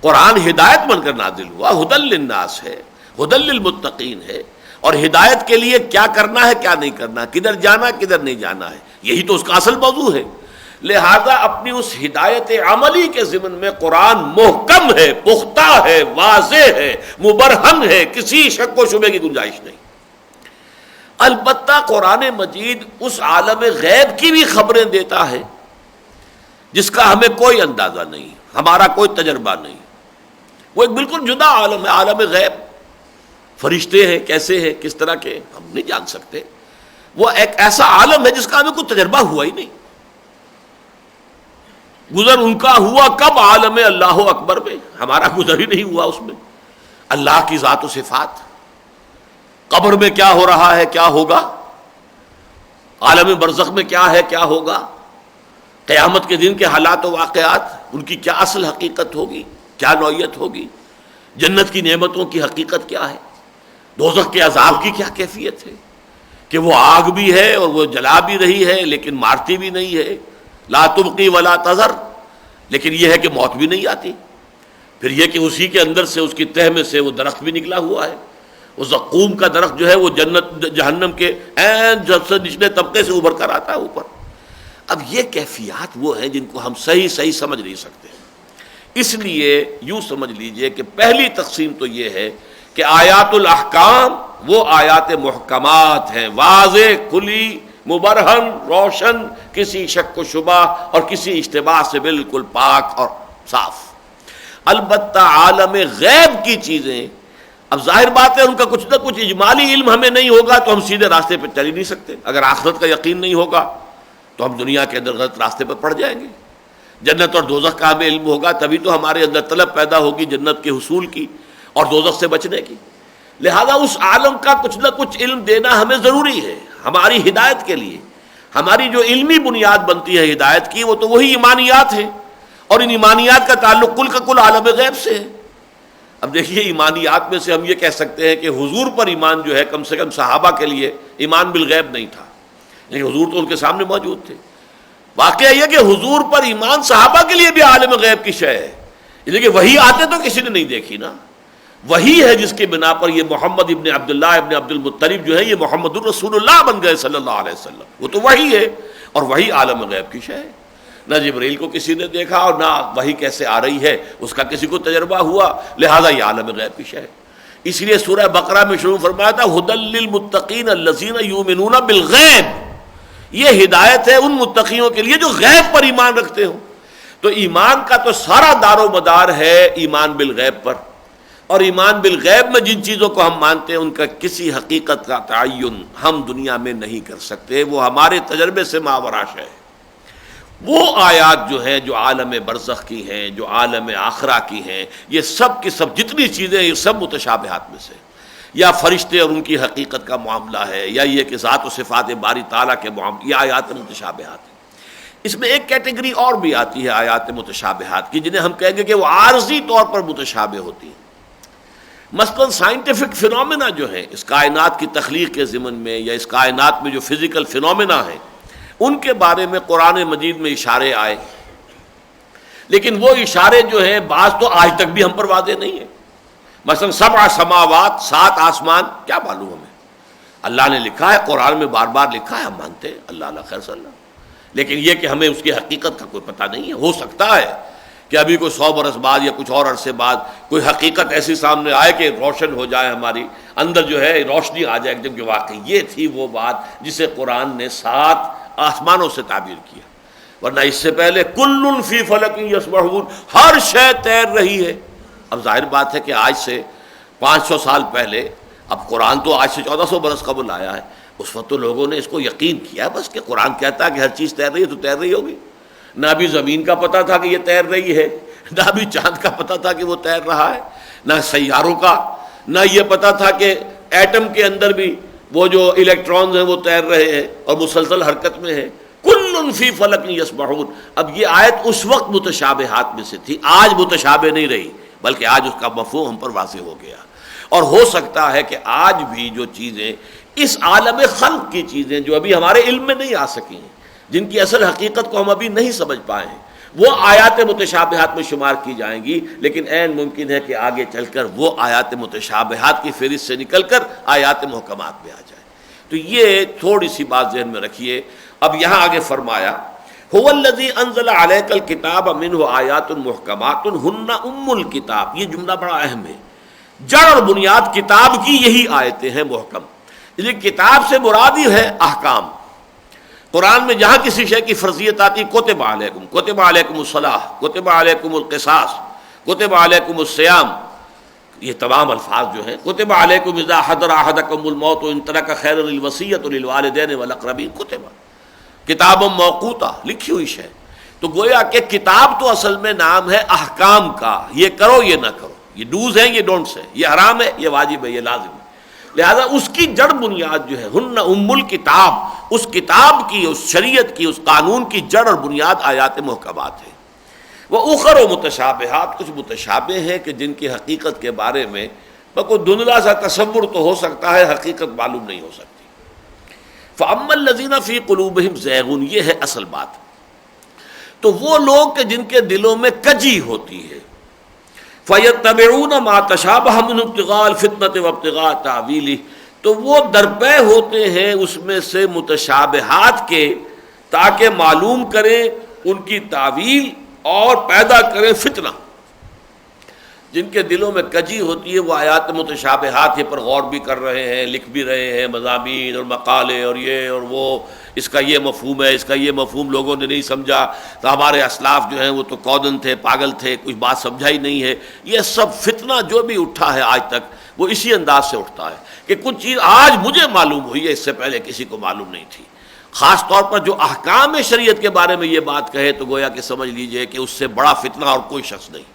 [SPEAKER 2] قرآن ہدایت بن کر نازل ہوا، ہدی للناس ہے، ہدی للمتقین ہے، اور ہدایت کے لیے کیا کرنا ہے کیا نہیں کرنا، کدھر جانا کدھر نہیں جانا ہے، یہی تو اس کا اصل موضوع ہے۔ لہذا اپنی اس ہدایت عملی کے ضمن میں قرآن محکم ہے، پختہ ہے، واضح ہے، مبرہن ہے، کسی شک و شبے کی گنجائش نہیں۔ البتہ قرآن مجید اس عالم غیب کی بھی خبریں دیتا ہے جس کا ہمیں کوئی اندازہ نہیں، ہمارا کوئی تجربہ نہیں، وہ ایک بالکل جدا عالم ہے، عالم غیب۔ فرشتے ہیں کیسے ہیں، کس طرح کے، ہم نہیں جان سکتے، وہ ایک ایسا عالم ہے جس کا ہمیں کوئی تجربہ ہوا ہی نہیں۔ گزر ان کا ہوا کب عالم اللہ اکبر میں، ہمارا گزر ہی نہیں ہوا اس میں۔ اللہ کی ذات و صفات، قبر میں کیا ہو رہا ہے کیا ہوگا، عالم برزخ میں کیا ہے کیا ہوگا، قیامت کے دن کے حالات و واقعات، ان کی کیا اصل حقیقت ہوگی، کیا نوعیت ہوگی، جنت کی نعمتوں کی حقیقت کیا ہے، دوزخ کے عذاب کی کیا کیفیت ہے، کہ وہ آگ بھی ہے اور وہ جلا بھی رہی ہے لیکن مارتی بھی نہیں ہے، لا تبقی ولا تذر، لیکن یہ ہے کہ موت بھی نہیں آتی۔ پھر یہ کہ اسی کے اندر سے، اس کی تہ میں سے وہ درخت بھی نکلا ہوا ہے، وہ زقوم کا درخت جو ہے وہ جنت جہنم کے عین سب سے نچلے طبقے سے ابھر کر آتا ہے اوپر۔ اب یہ کیفیات وہ ہیں جن کو ہم صحیح سمجھ نہیں سکتے، اس لیے یوں سمجھ لیجئے کہ پہلی تقسیم تو یہ ہے کہ آیات الاحکام وہ آیات محکمات ہیں، واضح، کھلی، مبرہن، روشن، کسی شک و شبہ اور کسی اشتباہ سے بالکل پاک اور صاف۔ البتہ عالم غیب کی چیزیں، اب ظاہر بات ہے ان کا کچھ نہ کچھ اجمالی علم ہمیں نہیں ہوگا تو ہم سیدھے راستے پہ چل ہی نہیں سکتے۔ اگر آخرت کا یقین نہیں ہوگا تو ہم دنیا کے اندر غلط راستے پہ پڑ جائیں گے۔ جنت اور دوزخ کا ہمیں علم ہوگا تبھی تو ہمارے اندر طلب پیدا ہوگی جنت کے حصول کی اور دوزخ سے بچنے کی۔ لہذا اس عالم کا کچھ نہ کچھ علم دینا ہمیں ضروری ہے ہماری ہدایت کے لیے۔ ہماری جو علمی بنیاد بنتی ہے ہدایت کی وہ تو وہی ایمانیات ہیں، اور ان ایمانیات کا تعلق کل کا کل عالم غیب سے ہے۔ اب دیکھیے ایمانیات میں سے ہم یہ کہہ سکتے ہیں کہ حضور پر ایمان جو ہے کم سے کم صحابہ کے لیے ایمان بالغیب نہیں تھا، لیکن حضور تو ان کے سامنے موجود تھے۔ واقعہ یہ کہ حضور پر ایمان صحابہ کے لیے بھی عالم غیب کی شے ہے، لیکن وہی آتے تو کسی نے نہیں دیکھی نا۔ وہی ہے جس کے بنا پر یہ محمد ابن عبداللہ ابن عبد المطلب جو ہے یہ محمد الرسول اللہ بن گئے صلی اللہ علیہ وسلم، وہ تو وہی ہے، اور وہی عالم غیب کی شے ہے۔ نہ جبریل کو کسی نے دیکھا اور نہ وہی کیسے آ رہی ہے اس کا کسی کو تجربہ ہوا، لہذا یہ عالم غیب کی شے ہے۔ اس لیے سورہ بقرہ میں شروع فرمایا تھا ہدی للمتقین الذین یؤمنون بالغیب، یہ ہدایت ہے ان متقیوں کے لیے جو غیب پر ایمان رکھتے ہوں. تو ایمان کا تو سارا دار و مدار ہے ایمان بالغیب پر، اور ایمان بالغیب میں جن چیزوں کو ہم مانتے ہیں ان کا کسی حقیقت کا تعین ہم دنیا میں نہیں کر سکتے، وہ ہمارے تجربے سے ماوراء ہے. وہ آیات جو ہیں جو عالم برزخ کی ہیں، جو عالم آخرہ کی ہیں، یہ سب کی سب جتنی چیزیں یہ سب متشابہات میں سے، یا فرشتے اور ان کی حقیقت کا معاملہ ہے، یا یہ کہ ذات و صفات باری تعالیٰ کے معاملے، یہ آیات متشابہات ہیں. اس میں ایک کیٹیگری اور بھی آتی ہے آیات متشابہات کی، جنہیں ہم کہیں گے کہ وہ عارضی طور پر متشابہ ہوتی ہیں. مثلاً سائنٹیفک فینومینا جو ہیں اس کائنات کی تخلیق کے ضمن میں، یا اس کائنات میں جو فزیکل فینومینا ہیں، ان کے بارے میں قرآن مجید میں اشارے آئے، لیکن وہ اشارے جو ہیں بعض تو آج تک بھی ہم پر واضح نہیں ہیں. مثلا 7 سماوات، 7 آسمان، کیا معلوم ہمیں؟ اللہ نے لکھا ہے، قرآن میں بار بار لکھا ہے، ہم مانتے ہیں، اللہ خیر صلی اللہ، لیکن یہ کہ ہمیں اس کی حقیقت کا کوئی پتہ نہیں ہے. ہو سکتا ہے کہ ابھی کوئی 100 برس بعد یا کچھ اور عرصے بعد کوئی حقیقت ایسی سامنے آئے کہ روشن ہو جائے، ہماری اندر جو ہے روشنی آ جائے جب کہ واقعی یہ تھی وہ بات جسے قرآن نے 7 آسمانوں سے تعبیر کیا. ورنہ اس سے پہلے کل فی فلک یسبحون، ہر شے تیر رہی ہے. اب ظاہر بات ہے کہ آج سے 500 سال پہلے، اب قرآن تو آج سے 1400 برس قبل آیا ہے، اس وقت تو لوگوں نے اس کو یقین کیا بس کہ قرآن کہتا ہے کہ ہر چیز تیر رہی ہے تو تیر رہی ہوگی. نہ ابھی زمین کا پتہ تھا کہ یہ تیر رہی ہے، نہ ابھی چاند کا پتہ تھا کہ وہ تیر رہا ہے، نہ سیاروں کا، نہ یہ پتہ تھا کہ ایٹم کے اندر بھی وہ جو الیکٹرانز ہیں وہ تیر رہے ہیں اور مسلسل حرکت میں ہیں. کل فی فلک یسبحون. اب یہ آیت اس وقت متشابہات میں سے تھی، آج متشابہ نہیں رہی، بلکہ آج اس کا مفہوم ہم پر واضح ہو گیا. اور ہو سکتا ہے کہ آج بھی جو چیزیں اس عالم خلق کی چیزیں جو ابھی ہمارے علم میں نہیں آ سکی ہیں، جن کی اصل حقیقت کو ہم ابھی نہیں سمجھ پائے ہیں، وہ آیات متشابہات میں شمار کی جائیں گی. لیکن عین ممکن ہے کہ آگے چل کر وہ آیات متشابہات کی فہرست سے نکل کر آیات محکمات میں آ جائے. تو یہ تھوڑی سی بات ذہن میں رکھیے. اب یہاں آگے فرمایا هو الذی انزل علیک الکتاب منہ آیات محکمات ہن ام الکتاب. یہ جملہ بڑا اہم ہے. جڑ اور بنیاد کتاب کی یہی آیتیں ہیں محکم. یہ کتاب سے مراد ہی ہے احکام. قرآن میں جہاں کسی شے کی فرضیت آتی، کتب علیکم الصلاۃ، کتب علیکم القصاص، کتب علیکم الصیام، یہ تمام الفاظ جو ہیں، کتب علیکم اذا حضر احدکم الموت ان ترک خیر الوصیۃ للوالدین والاقربین، کتاب موقوتہ، لکھی ہوئی شے. تو گویا کہ کتاب تو اصل میں نام ہے احکام کا، یہ کرو یہ نہ کرو، یہ ڈوز ہیں یہ ڈونٹس ہیں، یہ حرام ہے یہ واجب ہے یہ لازم ہے. لہذا اس کی جڑ بنیاد جو ہے ہن ام الکتاب، اس کتاب کی، اس شریعت کی، اس قانون کی جڑ اور بنیاد آیات محکمات ہے. وہ اخر و متشابہات، کچھ متشابہ ہیں کہ جن کی حقیقت کے بارے میں کوئی دھندلا سا تصور تو ہو سکتا ہے، حقیقت معلوم نہیں ہو سکتی. فَأَمَّا الَّذِينَ فِي قُلُوبِهِمْ زَيْغٌ، یہ ہے اصل بات. تو وہ لوگ کہ جن کے دلوں میں کجی ہوتی ہے، فَيَتَّبِعُونَ مَا تَشَابَهَ مِنْهُ ابْتِغَاءَ الْفِتْنَةِ وَابْتِغَاءَ تَأْوِيلِهِ، تو وہ درپے ہوتے ہیں اس میں سے متشابہات کے، تاکہ معلوم کریں ان کی تعویل اور پیدا کریں فتنہ. جن کے دلوں میں کجی ہوتی ہے وہ آیات متشابہات پر غور بھی کر رہے ہیں، لکھ بھی رہے ہیں مضامین اور مقالے اور یہ اور وہ، اس کا یہ مفہوم ہے، اس کا یہ مفہوم لوگوں نے نہیں سمجھا، تو ہمارے اسلاف جو ہیں وہ تو کودن تھے، پاگل تھے، کچھ بات سمجھا ہی نہیں ہے. یہ سب فتنہ جو بھی اٹھا ہے آج تک وہ اسی انداز سے اٹھتا ہے کہ کچھ چیز آج مجھے معلوم ہوئی ہے، اس سے پہلے کسی کو معلوم نہیں تھی. خاص طور پر جو احکام شریعت کے بارے میں یہ بات کہے تو گویا کہ سمجھ لیجئے کہ اس سے بڑا فتنہ اور کوئی شخص نہیں.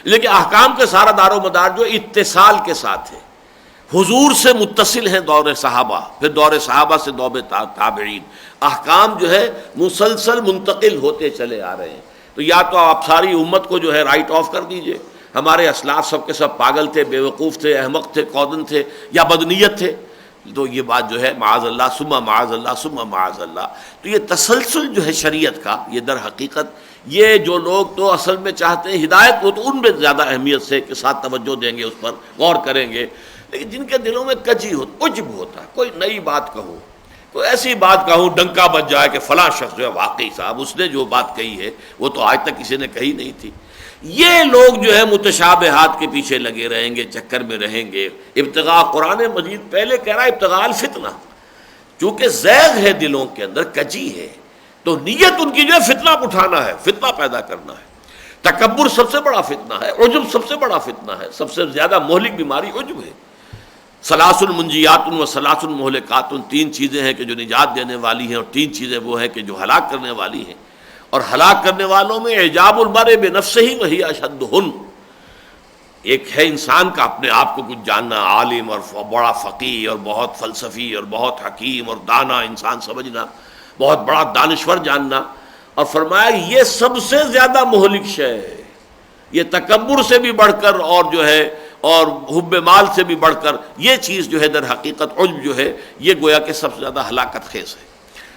[SPEAKER 2] لیکن احکام کے سارا دار و مدار جو اتصال کے ساتھ ہے، حضور سے متصل ہیں دور صحابہ، پھر دور صحابہ سے دور تابعین. احکام جو ہے مسلسل منتقل ہوتے چلے آ رہے ہیں. تو یا تو آپ ساری امت کو جو ہے رائٹ آف کر دیجئے، ہمارے اسلاف سب کے سب پاگل تھے، بے وقوف تھے، احمق تھے، کودن تھے یا بدنیت تھے، تو یہ بات جو ہے معاذ اللہ ثم معاذ اللہ ثم معاذ اللہ. تو یہ تسلسل جو ہے شریعت کا، یہ در حقیقت یہ جو لوگ تو اصل میں چاہتے ہیں ہدایت، وہ تو ان میں زیادہ اہمیت سے کے ساتھ توجہ دیں گے، اس پر غور کریں گے. لیکن جن کے دلوں میں کجی ہو، عجب ہوتا ہے، کوئی نئی بات کہوں، کوئی ایسی بات کہوں ڈنکا بج جائے کہ فلاں شخص جو ہے واقعی صاحب اس نے جو بات کہی ہے وہ تو آج تک کسی نے کہی نہیں تھی. یہ لوگ جو ہے متشابہات کے پیچھے لگے رہیں گے، چکر میں رہیں گے. ابتغاء، قرآن مجید پہلے کہہ رہا ہے ابتغاء الفتنہ، چونکہ زیغ ہے دلوں کے اندر، کجی ہے، تو نیت ان کی جو ہے فتنہ اٹھانا ہے، فتنہ پیدا کرنا ہے۔ تکبر سب سے بڑا فتنہ ہے، عجب سب سے بڑا فتنہ ہے، سب سے زیادہ مہلک بیماری عجب ہے۔ ثلاث منجیات و ثلاث مہلکات، 3 چیزیں ہیں کہ جو نجات دینے والی ہیں، اور 3 چیزیں وہ ہیں کہ جو ہلاک کرنے والی ہیں، اور ہلاک کرنے والوں میں اعجاب المرء بنفسہ وہی اشدہن، ایک ہے انسان کا اپنے آپ کو کچھ جاننا، عالم اور بڑا فقیہ اور بہت فلسفی اور بہت حکیم اور دانا انسان سمجھنا، بہت بڑا دانشور جاننا، اور فرمایا یہ سب سے زیادہ مہلک شے ہے، یہ تکبر سے بھی بڑھ کر اور جو ہے اور حب مال سے بھی بڑھ کر یہ چیز جو ہے در حقیقت عجب جو ہے یہ گویا کہ سب سے زیادہ ہلاکت خیز ہے۔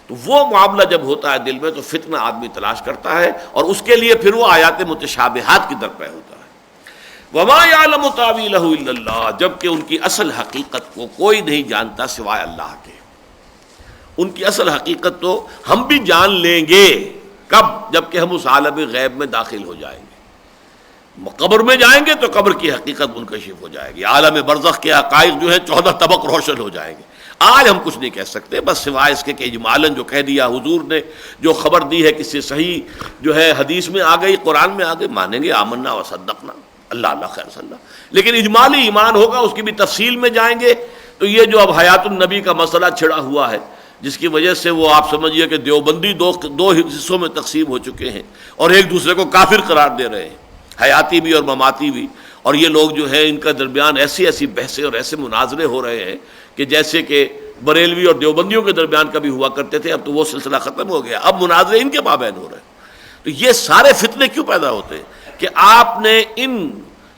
[SPEAKER 2] تو وہ معاملہ جب ہوتا ہے دل میں تو فتنہ آدمی تلاش کرتا ہے، اور اس کے لیے پھر وہ آیات متشابہات کی درپے ہوتا ہے۔ وما یعلم تاویلہ الا اللہ، جبکہ ان کی اصل حقیقت کو کوئی نہیں جانتا سوائے اللہ کے۔ ان کی اصل حقیقت تو ہم بھی جان لیں گے، کب؟ جبکہ ہم اس عالم غیب میں داخل ہو جائیں گے، قبر میں جائیں گے تو قبر کی حقیقت منکشف ہو جائے گی، عالم برزخ کے حقائق جو ہے 14 طبق روشن ہو جائیں گے۔ آج ہم کچھ نہیں کہہ سکتے، بس سوائے اس کے کہ اجمالاً جو کہہ دیا حضور نے، جو خبر دی ہے کسی صحیح جو ہے حدیث میں آ گئی، قرآن میں آ گئی، مانیں گے، آمنا و صدقنا، اللہ اللہ خیر صلی اللہ۔ لیکن اجمالی ایمان ہوگا، اس کی بھی تفصیل میں جائیں گے تو یہ جو اب حیات النبی کا مسئلہ چھڑا ہوا ہے، جس کی وجہ سے وہ آپ سمجھیے کہ دیوبندی دو حصوں میں تقسیم ہو چکے ہیں اور ایک دوسرے کو کافر قرار دے رہے ہیں، حیاتی بھی اور مماتی بھی، اور یہ لوگ جو ہیں ان کا درمیان ایسی بحثیں اور ایسے مناظرے ہو رہے ہیں کہ جیسے کہ بریلوی اور دیوبندیوں کے درمیان کبھی ہوا کرتے تھے، اب تو وہ سلسلہ ختم ہو گیا، اب مناظرے ان کے مابین ہو رہے ہیں۔ تو یہ سارے فتنے کیوں پیدا ہوتے ہیں کہ آپ نے ان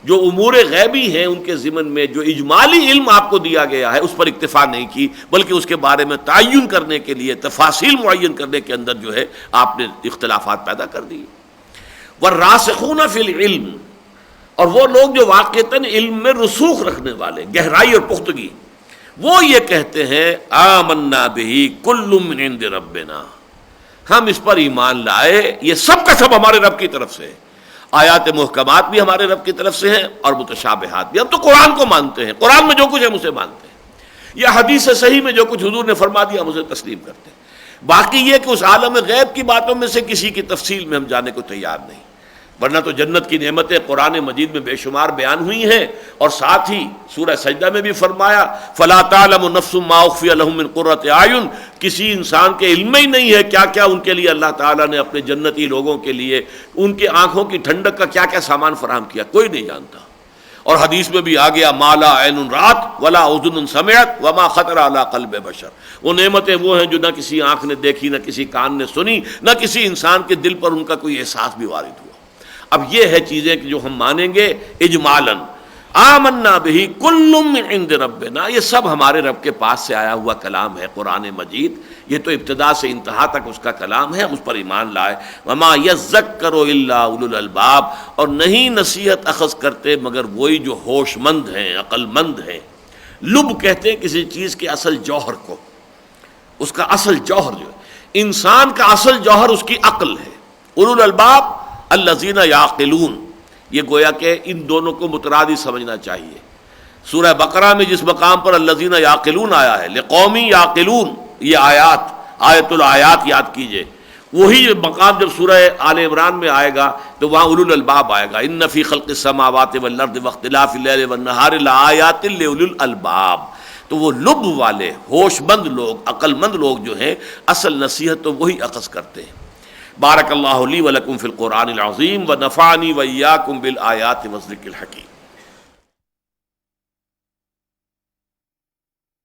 [SPEAKER 2] جو امور غیبی ہیں ان کے ضمن میں جو اجمالی علم آپ کو دیا گیا ہے اس پر اکتفا نہیں کی، بلکہ اس کے بارے میں تعین کرنے کے لیے، تفاصیل معین کرنے کے اندر جو ہے آپ نے اختلافات پیدا کر دی۔ والراسخون فی العلم، اور وہ لوگ جو واقعتاً علم میں رسوخ رکھنے والے، گہرائی اور پختگی، وہ یہ کہتے ہیں آمنا بہ کل من عند ربنا، ہم اس پر ایمان لائے، یہ سب کا سب ہمارے رب کی طرف سے ہے۔ آیات محکمات بھی ہمارے رب کی طرف سے ہیں اور متشابہات بھی۔ ہم تو قرآن کو مانتے ہیں، قرآن میں جو کچھ ہے ہم اسے مانتے ہیں، یا حدیث صحیح میں جو کچھ حضور نے فرما دیا ہم اسے تسلیم کرتے ہیں۔ باقی یہ کہ اس عالم غیب کی باتوں میں سے کسی کی تفصیل میں ہم جانے کو تیار نہیں، ورنہ تو جنت کی نعمتیں قرآن مجید میں بے شمار بیان ہوئی ہیں، اور ساتھ ہی سورہ سجدہ میں بھی فرمایا فَلَا تَعْلَمُ نَفْسٌ مَّا أُخْفِيَ لَهُم مِّن قُرَّةِ أَعْيُن، کسی انسان کے علم میں ہی نہیں ہے کیا کیا ان کے لیے اللہ تعالیٰ نے اپنے جنتی لوگوں کے لیے ان کی آنکھوں کی ٹھنڈک کا کیا کیا سامان فراہم کیا، کوئی نہیں جانتا۔ اور حدیث میں بھی آ گیا مَا لَا عَيْنٌ رَأَتْ وَلَا أُذُنٌ سَمِعَتْ وَمَا خَطَرَ عَلَىٰ قَلْبِ بَشَرٍ، وہ نعمتیں وہ ہیں جو نہ کسی آنکھ نے دیکھی، نہ کسی کان نے سنی، نہ کسی انسان کے دل پر ان کا کوئی احساس بھی وارد ہوا۔ اب یہ ہے چیزیں کہ جو ہم مانیں گے اجمالاً، آمنا بہ کل من عند ربنا، یہ سب ہمارے رب کے پاس سے آیا ہوا کلام ہے قرآن مجید، یہ تو ابتدا سے انتہا تک اس کا کلام ہے، اس پر ایمان لائے۔ وما یذکر الا اولو الالباب، اور نہیں نصیحت اخذ کرتے مگر وہی جو ہوش مند ہیں، عقل مند ہیں۔ لب کہتے ہیں کسی چیز کے اصل جوہر کو، اس کا اصل جوہر جو ہے، انسان کا اصل جوہر اس کی عقل ہے۔ اولو الالباب الذین یعقلون، یہ گویا کہ ان دونوں کو مترادف سمجھنا چاہیے۔ سورہ بقرہ میں جس مقام پر الذین یعقلون آیا ہے، لقوم یعقلون، یہ آیت الآیات یاد کیجئے، وہی مقام جب سورہ آل عمران میں آئے گا تو وہاں اولو الالباب آئے گا، ان فی خلق السماوات والارض واختلاف اللیل والنہار لآیات لأولی الالباب۔ تو وہ لب والے ہوش مند لوگ، عقل مند لوگ جو ہیں، اصل نصیحت تو وہی اخذ کرتے ہیں۔ بارک اللہ لی ولکم فی القرآن العظیم ونفعنی وإیاکم بالآیات والذکر الحکیم۔